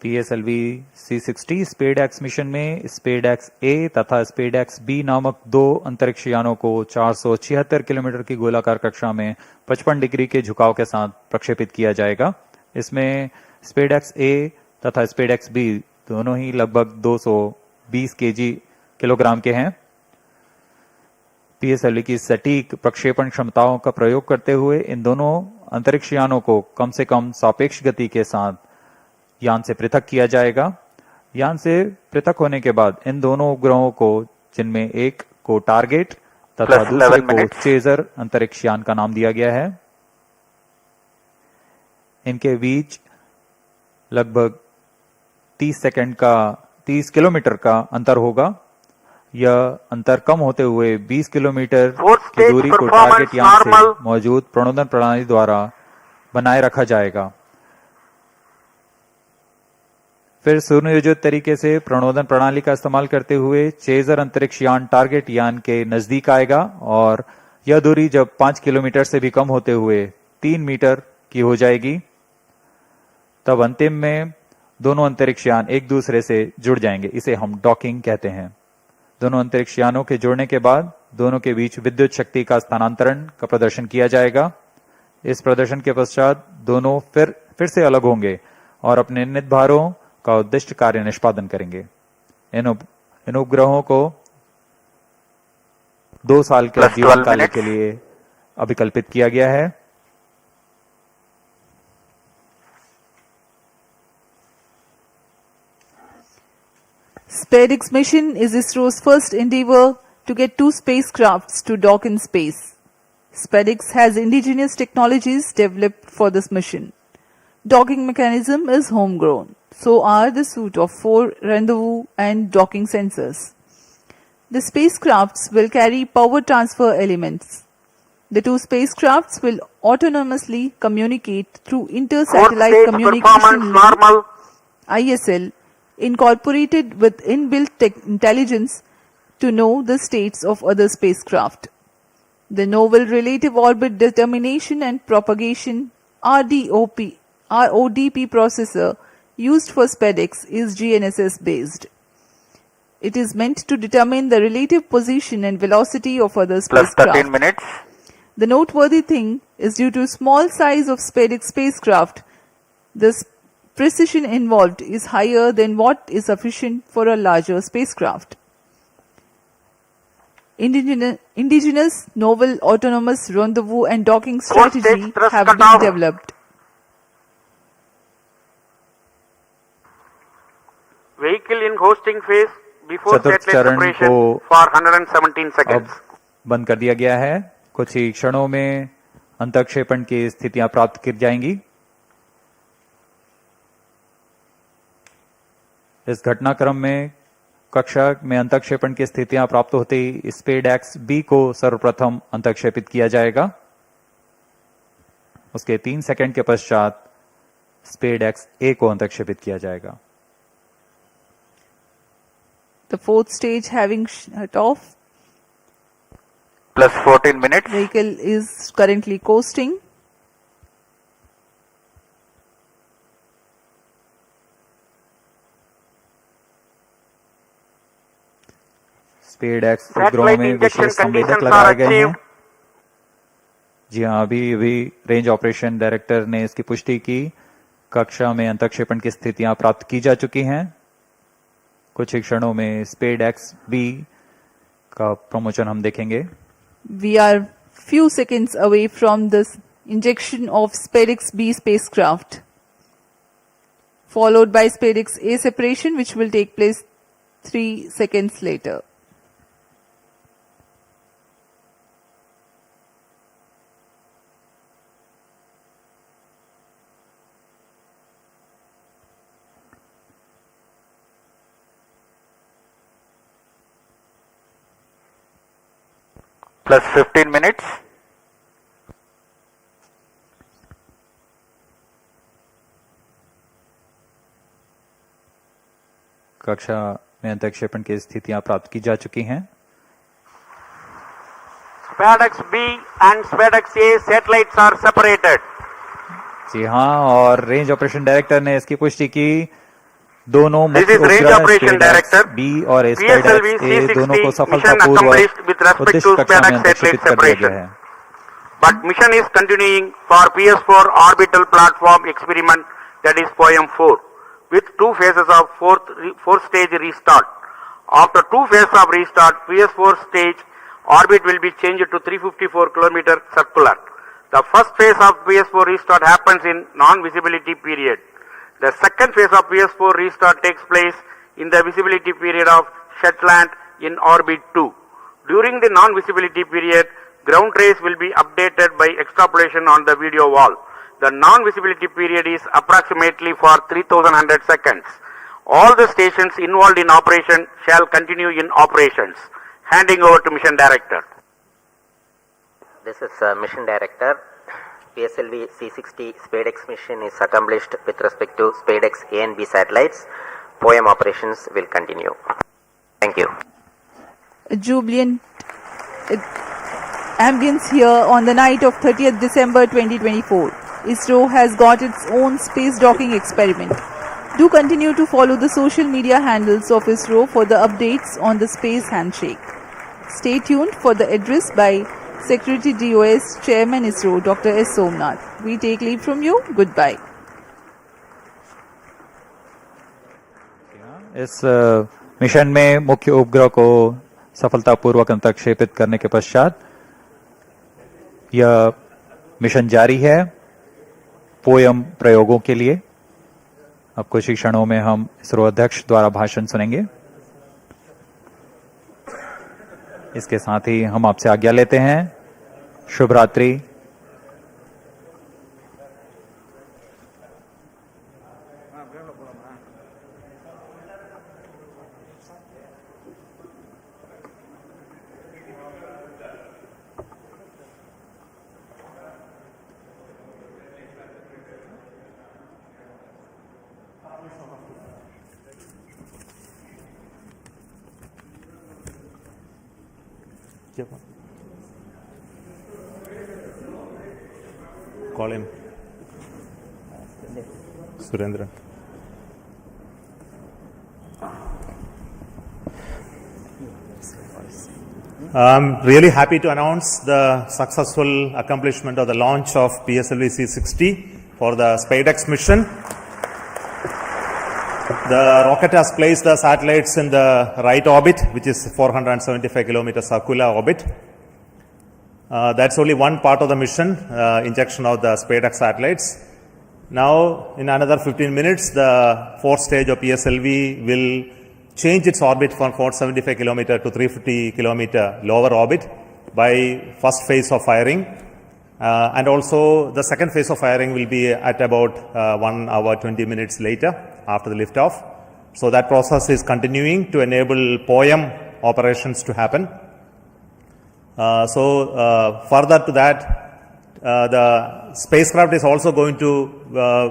PSLV-C60 SpaDeX mission में SpaDeX ए तथा SpaDeX B नामक दो अंतरिक्ष यानों को 476 kilometre की गोलाकार कक्षा में 55 डिग्री के झुकाव के साथ प्रक्षेपित किया जाएगा। इसमें स्पेडएक्स ए तथा स्पेडएक्स बी दोनों ही लगभग 220 किलोग्राम के हैं। पीएसएलवी की सटीक प्रक्षेपण क्षमताओं का प्रयोग करते हुए इन दोनों अंतरिक्ष यानों को कम से कम सापेक्ष गति के साथ यान से पृथक किया जाएगा। यान से पृथक होने के बाद इन दोनों उपग्रहों को, जिनमें एक को टारगेट तथा दूसरे को चेजर अंतरिक्ष यान का नाम दिया गया है, इनके बीच लगभग 30 किलोमीटर का अंतर होगा। यह अंतर कम होते हुए 20 किलोमीटर की दूरी को टारगेट यान से मौजूद प्रणोदन प्रणाली द्वारा बनाए रखा जाएगा। फिर सुनियोजित तरीके से प्रणोदन प्रणाली का इस्तेमाल करते हुए चेजर अंतरिक्ष यान टारगेट यान के नजदीक आएगा और यह दूरी जब 5 किलोमीटर से भी कम होते हुए 3 मीटर की हो जाएगी, तब अंतिम में दोनों अंतरिक्ष यान एक दूसरे से जुड़ जाएंगे। इसे हम डॉकिंग कहते हैं। दोनों अंतरिक्ष यानों के जुड़ने के बाद दोनों के बीच विद्युत शक्ति का स्थानांतरण का प्रदर्शन किया जाएगा। इस प्रदर्शन के पश्चात दोनों फिर से अलग होंगे और अपने निर्धारित भारों का उद्दिष्ट कार्य निष्पादन करेंगे। इन उपग्रहों को 2 साल के जीवन काल के लिए अभिकल्पित किया गया है। SpadeX mission is ISRO's first endeavor to get 2 spacecrafts to dock in space. SpadeX has indigenous technologies developed for this mission. Docking mechanism is homegrown. So are the suite of 4 rendezvous and docking sensors. The spacecrafts will carry power transfer elements. The 2 spacecrafts will autonomously communicate through Inter-Satellite Communication Link (ISL), incorporated with inbuilt intelligence to know the states of other spacecraft. The Novel Relative Orbit Determination and Propagation RODP processor used for SpadeX is GNSS based. It is meant to determine the relative position and velocity of other Plus spacecraft. 13 minutes. The noteworthy thing is, due to small size of SpadeX spacecraft, the precision involved is higher than what is sufficient for a larger spacecraft. Indigenous novel autonomous rendezvous and docking strategy have been developed. Vehicle in hosting phase before चतुर्थ satellite चरण separation को for 117 seconds. अब बंद कर दिया गया है। कुछ ही क्षणों में अंतक्षेपण की स्थितियां प्राप्त की जाएंगी। इस घटनाक्रम में कक्षा में अंतक्षेपण की स्थितियां प्राप्त होते ही स्पेडएक्स बी को सर्वप्रथम अंतक्षेपित किया जाएगा। उसके 3 सेकंड के पश्चात स्पेडएक्स ए को अंतक्षेपित किया जाएगा। The 4th stage having shut off. Plus 14 minutes. Vehicle is currently coasting. SpaDeX उपग्रहों में विशेष संवेदक लगाए गए हैं। जी हाँ, अभी रेंज ऑपरेशन डायरेक्टर ने इसकी पुष्टि की। कक्षा में अंतक्षेपण की स्थितियां प्राप्त की जा चुकी हैं। कुछ ही क्षणों में स्पेडएक्स बी का प्रमोशन हम देखेंगे। We are few seconds away from the injection of SpadeX B spacecraft, followed by SpadeX A separation, which will take place 3 seconds later. plus 15 minutes. कक्षा में अंतरिक्षेपण की स्थितियां प्राप्त की जा चुकी हैं। Spadex B and Spadex A satellites are separated. जी हाँ, और रेंज ऑपरेशन डायरेक्टर ने इसकी पुष्टि की। दोनों This मुख्य is Range उपग्रह Operation Director. बी और स्पेडेक्स ए दोनों को PSLV-C60 mission सफलतापूर्वक accomplished with respect उद्देश्य to कक्षा में Spadex अंतरिक्षित satellite कर दिया गया separation. है। But mission is continuing for PS4 orbital platform experiment, that is POEM-4, with two phases of fourth stage restart. After two phases of restart, PS4 stage orbit will be changed to 354 km circular. The first phase of PS4 restart happens in non-visibility period. The second phase of PS4 restart takes place in the visibility period of Shetland in orbit 2. During the non-visibility period, ground trace will be updated by extrapolation on the video wall. The non-visibility period is approximately for 3100 seconds. All the stations involved in operation shall continue in operations. Handing over to Mission Director. This is Mission Director. PSLV-C60 Spadex Mission is accomplished with respect to Spadex A and B satellites. POEM operations will continue. Thank you. A jubilant ambience here on the night of 30th December 2024. ISRO has got its own space docking experiment. Do continue to follow the social media handles of ISRO for the updates on the space handshake. Stay tuned for the address by Secretary DOS Chairman ISRO Dr. S. Somnath. We take leave from you. Goodbye. इस mission में मुख्य उपग्रह को सफलतापूर्वक अंतरिक्षेपित करने के पश्चात यह मिशन जारी है पोयम प्रयोगों के लिए। अब कुछ ही क्षणों में हम इसरो अध्यक्ष द्वारा भाषण सुनेंगे। इसके साथ ही हम आपसे आज्ञा लेते हैं। शुभ रात्रि। Call him. Surendra. I'm really happy to announce the successful accomplishment of the launch of PSLV-C60 for the Spadex mission. The rocket has placed the satellites in the right orbit, which is 475 kilometer circular orbit. That's only one part of the mission, injection of the Spadex satellites. Now, in another 15 minutes, the fourth stage of PSLV will change its orbit from 475 kilometer to 350 kilometer lower orbit by first phase of firing. And also, the second phase of firing will be at about 1 hour 20 minutes later after the liftoff. So that process is continuing to enable POEM operations to happen. Further to that, the spacecraft is also going to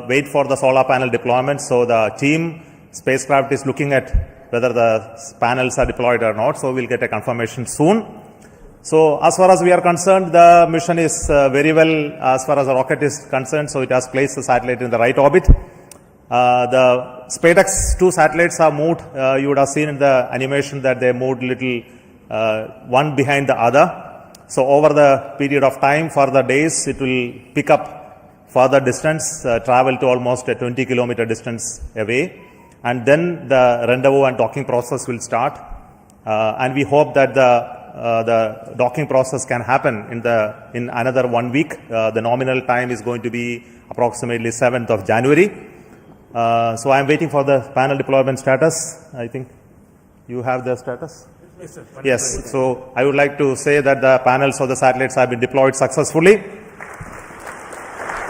wait for the solar panel deployment. So the team spacecraft is looking at whether the panels are deployed or not. So we'll get a confirmation soon. So as far as we are concerned, the mission is very well as far as the rocket is concerned. So it has placed the satellite in the right orbit. The Spadex 2 satellites are moved. You would have seen in the animation that they moved little one behind the other. So over the period of time, for the days, it will pick up further distance, travel to almost a 20 kilometer distance away. And then the rendezvous and docking process will start. And we hope that the docking process can happen in another 1 week. The nominal time is going to be approximately 7th of January. So I am waiting for the panel deployment status. I think you have the status? Yes, sir. Yes. So I would like to say that the panels of the satellites have been deployed successfully.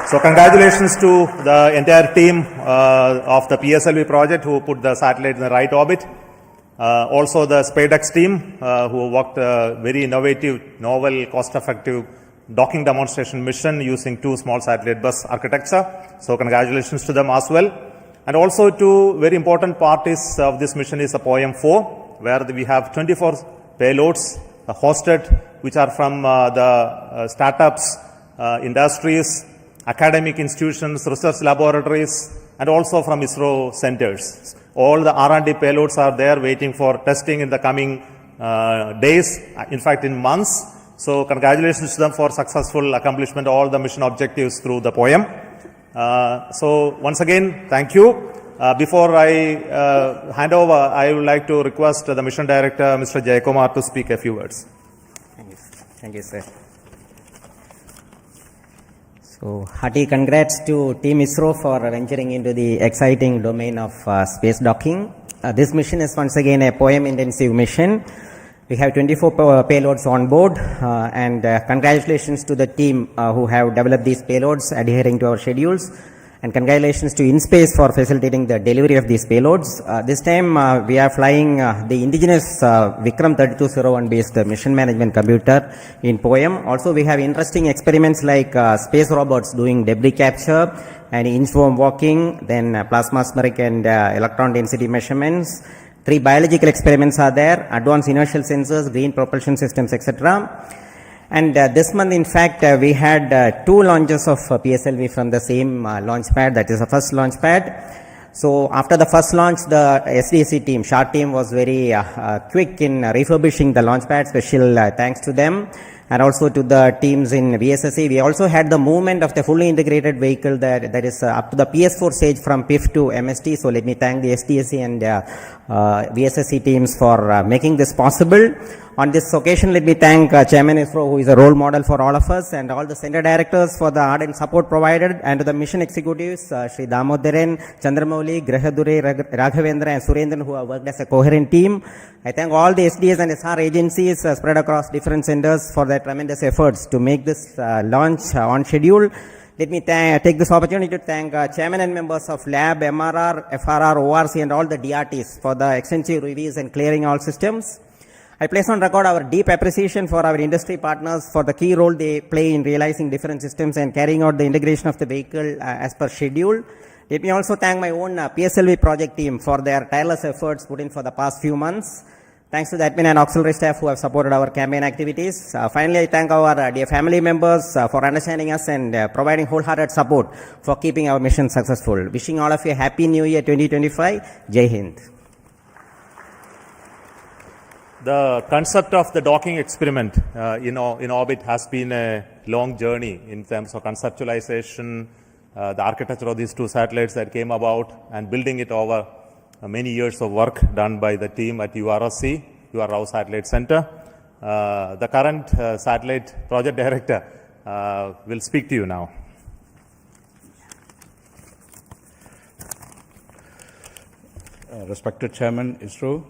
So congratulations to the entire team of the PSLV project who put the satellite in the right orbit. Also the Spadex team who worked very innovative, novel, cost-effective docking demonstration mission using 2 small satellite bus architecture. So congratulations to them as well. And also 2 very important parties of this mission is the POEM-4, where we have 24 payloads hosted, which are from the startups, industries, academic institutions, research laboratories, and also from ISRO centers. All the R&D payloads are there waiting for testing in the coming days, in fact in months. So congratulations to them for successful accomplishment of all the mission objectives through the POEM. So once again, thank you. Before I hand over, I would like to request the mission director, Mr. Jayakumar, to speak a few words. Thank you, sir. So, hearty congrats to Team ISRO for venturing into the exciting domain of space docking. This mission is once again a POEM intensive mission. We have 24 payloads on board, and congratulations to the team who have developed these payloads adhering to our schedules. And congratulations to InSpace for facilitating the delivery of these payloads. This time we are flying the indigenous Vikram 3201 based mission management computer in POEM. Also we have interesting experiments like space robots doing debris capture and inchworm walking, then plasmaspheric and electron density measurements. 3 biological experiments are there, advanced inertial sensors, green propulsion systems, etc. And this month, in fact, we had 2 launches of PSLV from the same launch pad, that is the first launch pad. So after the first launch, the SDC team, SHART team, was very quick in refurbishing the launch pad. Special thanks to them, and also to the teams in VSSC. We also had the movement of the fully integrated vehicle that is up to the PS4 stage from PIF to MST. So let me thank the SDSC and VSSC teams for making this possible. On this occasion, let me thank Chairman ISRO, who is a role model for all of us, and all the center directors for the ardent support provided, and to the mission executives, Sri Damodaran, Chandramouli, Grahadure, Raghavendra, and Surendran, who have worked as a coherent team. I thank all the SDS and SR agencies spread across different centers for their tremendous efforts to make this launch on schedule. Let me take this opportunity to thank chairman and members of Lab, MRR, FRR, ORC, and all the DRTs for the extensive reviews and clearing all systems. I place on record our deep appreciation for our industry partners for the key role they play in realizing different systems and carrying out the integration of the vehicle as per schedule. Let me also thank my own PSLV project team for their tireless efforts put in for the past few months. Thanks to the admin and auxiliary staff who have supported our campaign activities. Finally, I thank our dear family members for understanding us and providing wholehearted support for keeping our mission successful. Wishing all of you a happy new year 2025. Jai Hind. The concept of the docking experiment in orbit has been a long journey in terms of conceptualization, the architecture of these 2 satellites that came about, and building it over many years of work done by the team at URSC, UR Rao Satellite Center. The current satellite project director will speak to you now. Respected Chairman ISRO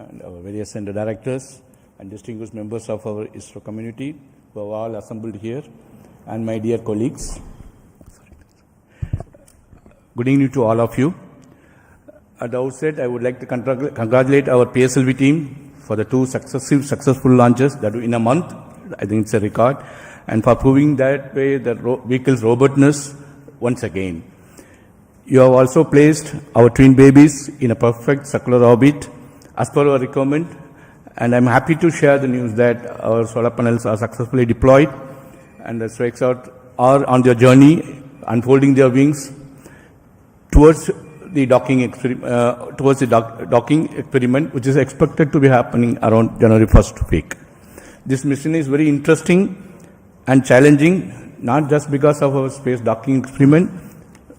and our various center directors and distinguished members of our ISRO community who have all assembled here, and my dear colleagues. Good evening to all of you. At the outset, I would like to congratulate our PSLV team for the 2 successful launches that in a month. I think it's a record, and for proving that way the vehicle's robustness once again. You have also placed our twin babies in a perfect circular orbit as per our requirement, and I'm happy to share the news that our solar panels are successfully deployed, and the strikes out are on their journey, unfolding their wings towards the docking experiment, which is expected to be happening around January 1st week. This mission is very interesting and challenging, not just because of our space docking experiment.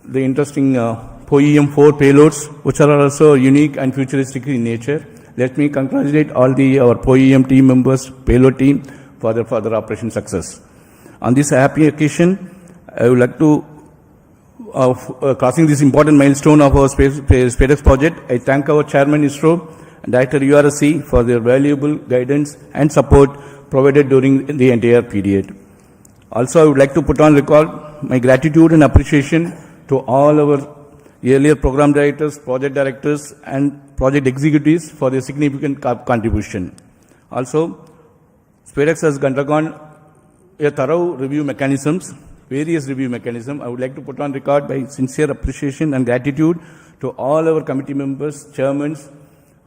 The interesting POEM-4 payloads, which are also unique and futuristic in nature. Let me congratulate all our POEM team members, payload team, for their further operation success. On this happy occasion, I would like to, crossing this important milestone of our SpadeX project, I thank our Chairman ISRO and Director URSC for their valuable guidance and support provided during the entire period. Also, I would like to put on record my gratitude and appreciation to all our earlier program directors, project directors, and project executives for their significant contribution. Also, Spadex has undergone a thorough review mechanisms, various review mechanisms. I would like to put on record my sincere appreciation and gratitude to all our committee members, chairmen,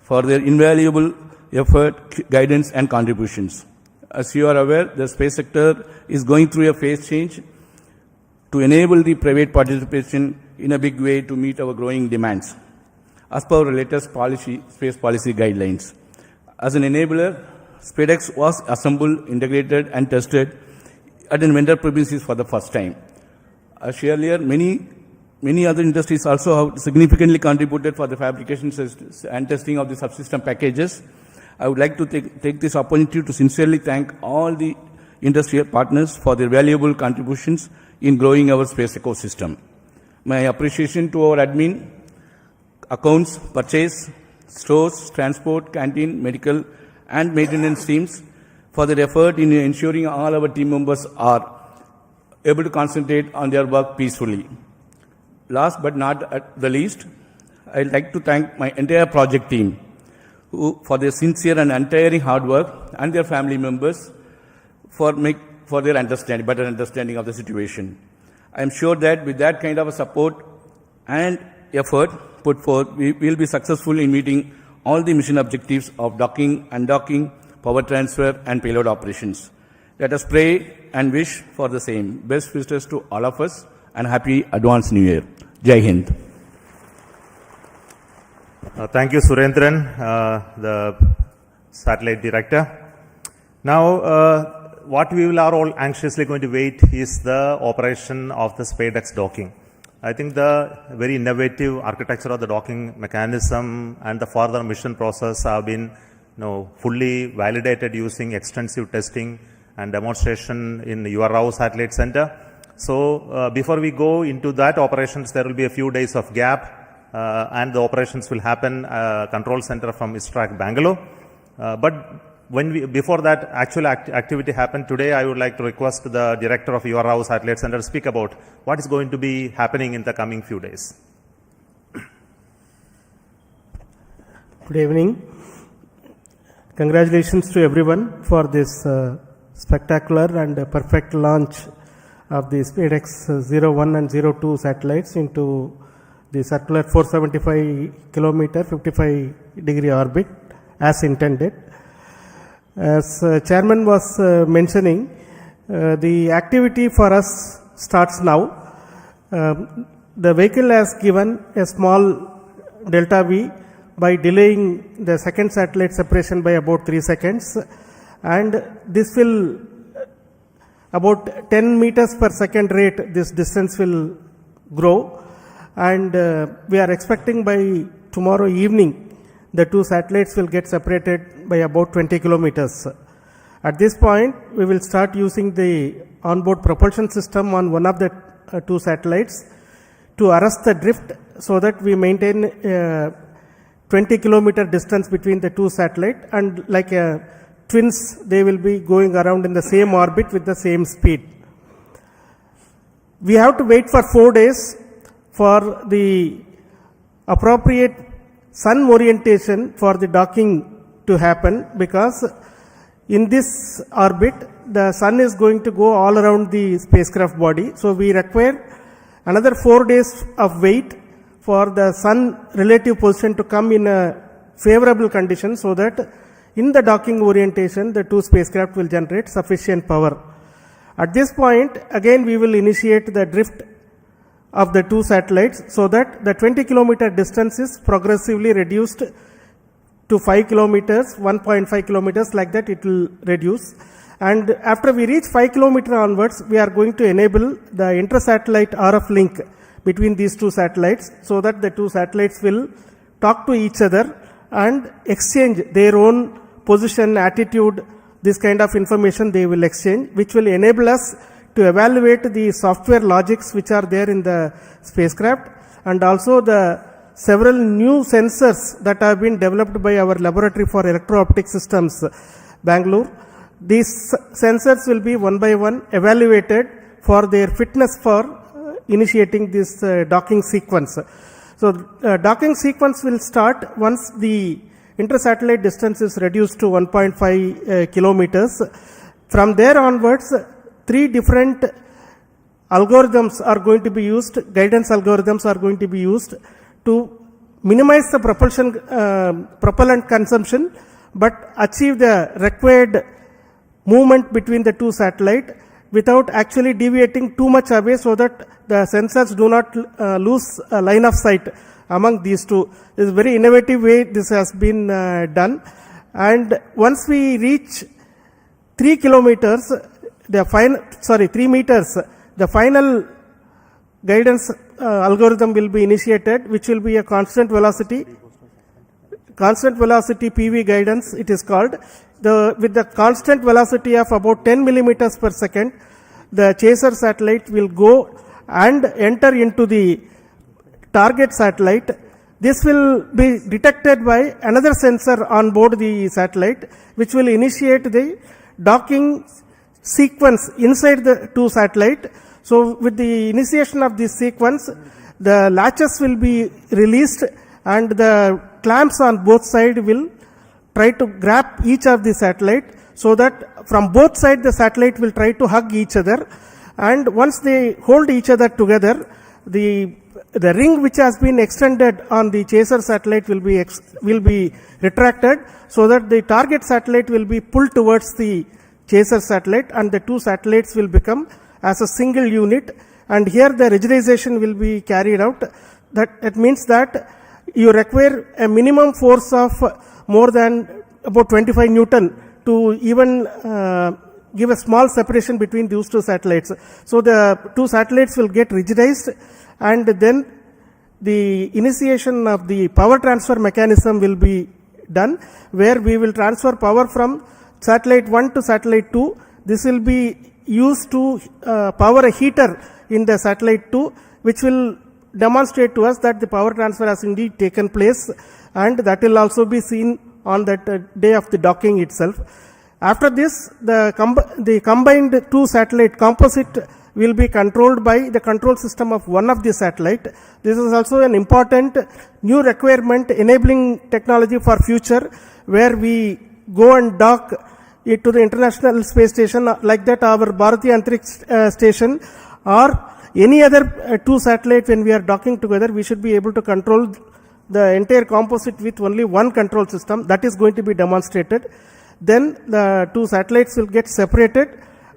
for their invaluable effort, guidance, and contributions. As you are aware, the space sector is going through a phase change to enable the private participation in a big way to meet our growing demands, as per our latest space policy guidelines. As an enabler, Spadex was assembled, integrated, and tested at a vendor premises for the first time. As earlier, many other industries also have significantly contributed for the fabrication and testing of the subsystem packages. I would like to take this opportunity to sincerely thank all the industrial partners for their valuable contributions in growing our space ecosystem. My appreciation to our admin, accounts, purchase, stores, transport, canteen, medical, and maintenance teams for their effort in ensuring all our team members are able to concentrate on their work peacefully. Last but not at the least, I'd like to thank my entire project team for their sincere and untiring hard work, and their family members for their better understanding of the situation. I am sure that with that kind of a support and effort put forth, we will be successful in meeting all the mission objectives of docking, undocking, power transfer, and payload operations. Let us pray and wish for the same. Best wishes to all of us, and happy advanced New Year. Jai Hind. Thank you, Surendran, the satellite director. Now, what we are all anxiously going to wait is the operation of the Spadex docking. I think the very innovative architecture of the docking mechanism and the further mission process have been fully validated using extensive testing and demonstration in URAO Satellite Center. So, before we go into that operations, there will be a few days of gap. And the operations will happen control center from ISTRAC Bangalore. But before that actual activity happened today, I would like to request the director of URAO Satellite Center to speak about what is going to be happening in the coming few days. Good evening. Congratulations to everyone for this spectacular and perfect launch of the Spadex 01 and 02 satellites into the circular 475 kilometer 55 degree orbit as intended. As chairman was mentioning, the activity for us starts now. The vehicle has given a small delta V by delaying the second satellite separation by about 3 seconds, and this will about 10 meters per second rate, this distance will grow. And we are expecting by tomorrow evening, the two satellites will get separated by about 20 kilometers. At this point, we will start using the onboard propulsion system on one of the two satellites to arrest the drift so that we maintain 20 kilometer distance between the two satellites, and like twins, they will be going around in the same orbit with the same speed. We have to wait for 4 days for the appropriate sun orientation for the docking to happen, because in this orbit the sun is going to go all around the spacecraft body. So we require another 4 days of wait for the sun relative position to come in a favorable condition, so that in the docking orientation the two spacecraft will generate sufficient power. At this point again we will initiate the drift of the two satellites, so that the 20 kilometer distance is progressively reduced to 5 kilometers, 1.5 kilometers, like that it will reduce. And after we reach 5 kilometer onwards, we are going to enable the inter-satellite RF link between these two satellites, so that the two satellites will talk to each other and exchange their own position, attitude, this kind of information they will exchange, which will enable us to evaluate the software logics which are there in the spacecraft, and also the several new sensors that have been developed by our laboratory for electro-optic systems, Bangalore. These sensors will be one by one evaluated for their fitness for initiating this docking sequence. So docking sequence will start once the inter-satellite distance is reduced to 1.5 kilometers. From there onwards, 3 different algorithms are going to be used, guidance algorithms are going to be used to minimize the propellant consumption but achieve the required movement between the 2 satellites without actually deviating too much away so that the sensors do not lose a line of sight among these 2. This is a very innovative way this has been done. And once we reach 3 kilometers, 3 meters, the final guidance algorithm will be initiated, which will be a constant velocity PV guidance it is called. With the constant velocity of about 10 millimeters per second, the chaser satellite will go and enter into the target satellite. This will be detected by another sensor on board the satellite, which will initiate the docking sequence inside the 2 satellites. So with the initiation of this sequence, the latches will be released and the clamps on both sides will try to grab each of the satellite, so that from both sides the satellite will try to hug each other, and once they hold each other together, the ring which has been extended on the chaser satellite will be retracted, so that the target satellite will be pulled towards the chaser satellite and the 2 satellites will become as a single unit. And here the rigidization will be carried out. That means that you require a minimum force of more than about 25 Newton to even give a small separation between these 2 satellites. So the 2 satellites will get rigidized, and then the initiation of the power transfer mechanism will be done, where we will transfer power from satellite 1 to satellite 2. This will be used to power a heater in the satellite 2, which will demonstrate to us that the power transfer has indeed taken place, and that will also be seen on that day of the docking itself. After this, the combined 2 satellite composite will be controlled by the control system of one of the satellite. This is also an important new requirement enabling technology for future, where we go and dock it to the International Space Station, like that our Bharatiya Antariksh Station or any other 2 satellite. When we are docking together, we should be able to control the entire composite with only one control system. That is going to be demonstrated. Then the 2 satellites will get separated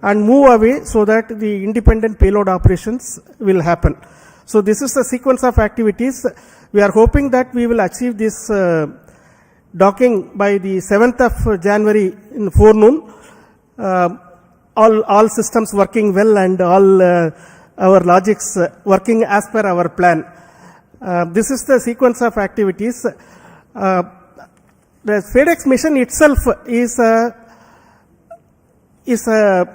and move away, so that the independent payload operations will happen. So this is the sequence of activities. We are hoping that we will achieve this docking by the 7th of January in forenoon. All systems working well and all our logics working as per our plan. This is the sequence of activities. The Spadex mission itself is a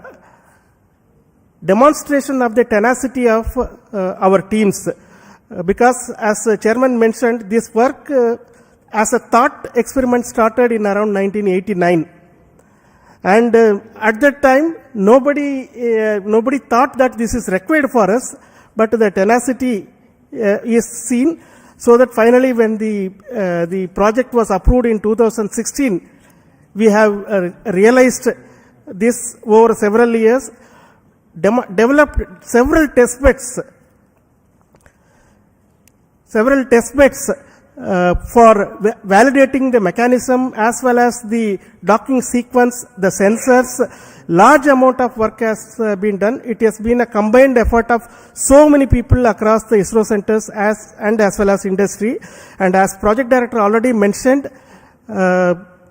demonstration of the tenacity of our teams, because as the chairman mentioned, this work as a thought experiment started in around 1989, and at that time nobody thought that this is required for us, but the tenacity is seen, so that finally when the project was approved in 2016, we have realized this over several years, developed several test beds for validating the mechanism as well as the docking sequence, the sensors. Large amount of work has been done. It has been a combined effort of so many people across the ISRO centers as well as industry. And as project director already mentioned,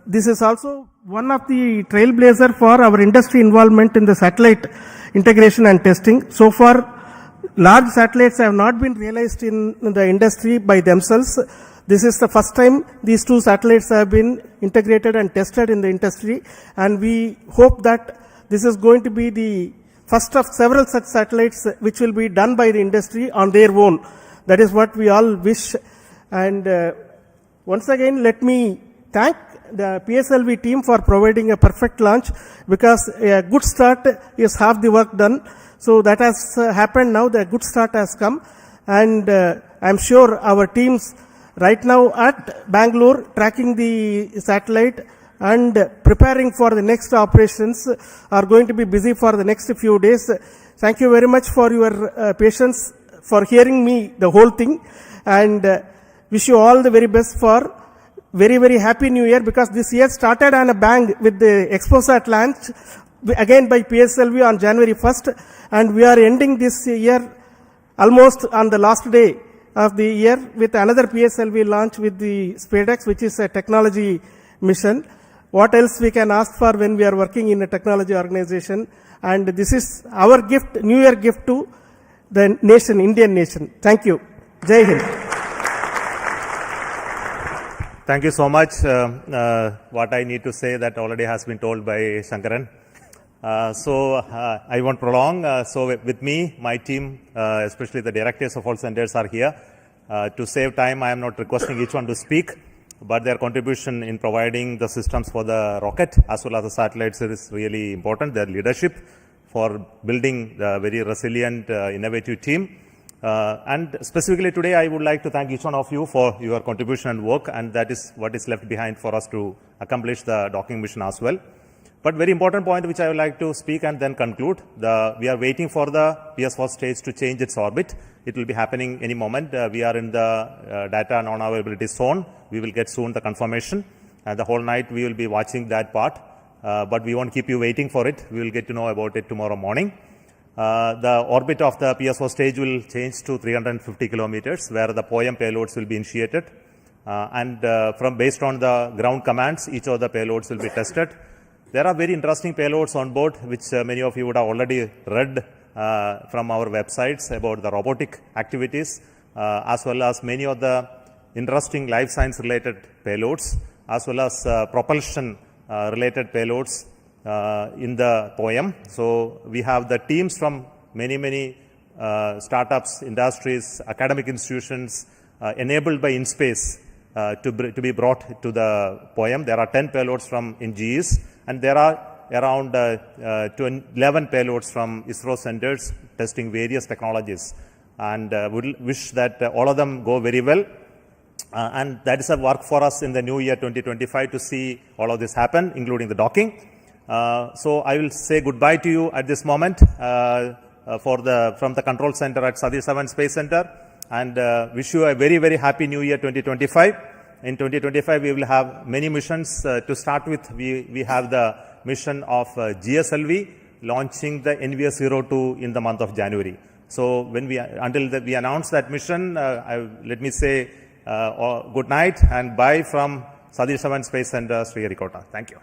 this is also one of the trailblazer for our industry involvement in the satellite integration and testing. So far, large satellites have not been realized in the industry by themselves. This is the first time these 2 satellites have been integrated and tested in the industry, and we hope that this is going to be the first of several such satellites which will be done by the industry on their own. That is what we all wish. And once again, let me thank the PSLV team for providing a perfect launch, because a good start is half the work done. So that has happened now. The good start has come, and I'm sure our teams right now at Bangalore tracking the satellite and preparing for the next operations are going to be busy for the next few days. Thank you very much for your patience, for hearing me the whole thing, and wish you all the very best for very, very happy new year, because this year started on a bang with the ExpoSat launch again by PSLV on January 1st, and we are ending this year almost on the last day of the year with another PSLV launch with the Spadex, which is a technology mission. What else we can ask for when we are working in a technology organization? And this is our gift, New Year gift to the nation, Indian nation. Thank you. Jai Hind. Thank you so much. What I need to say that already has been told by Shankaran. I won't prolong. So with me, my team, especially the directors of all centers are here. To save time, I am not requesting each one to speak, but their contribution in providing the systems for the rocket as well as the satellites is really important. Their leadership for building the very resilient, innovative team. And specifically today, I would like to thank each one of you for your contribution and work, and that is what is left behind for us to accomplish the docking mission as well. But very important point which I would like to speak and then conclude, we are waiting for the PS4 stage to change its orbit. It will be happening any moment. We are in the data non-availability zone. We will get soon the confirmation, and the whole night we will be watching that part. But we won't keep you waiting for it. We will get to know about it tomorrow morning. The orbit of the PS4 stage will change to 350 kilometers, where the POEM payloads will be initiated. Based on the ground commands, each of the payloads will be tested. There are very interesting payloads on board, which many of you would have already read from our websites about the robotic activities, as well as many of the interesting life science related payloads, as well as propulsion related payloads in the POEM. So we have the teams from many startups, industries, academic institutions enabled by InSpace to be brought to the POEM. There are 10 payloads from INGEs, and there are around 11 payloads from ISRO centers testing various technologies. And we wish that all of them go very well. And that is a work for us in the new year 2025 to see all of this happen, including the docking. So I will say goodbye to you at this moment from the control center at Satish Dhawan Space Center, and wish you a very happy new year 2025. In 2025, we will have many missions. To start with, we have the mission of GSLV launching the NVS-02 in the month of January. So until we announce that mission, let me say good night and bye from Satish Dhawan Space Center, SRIHARIKOTA. Thank you.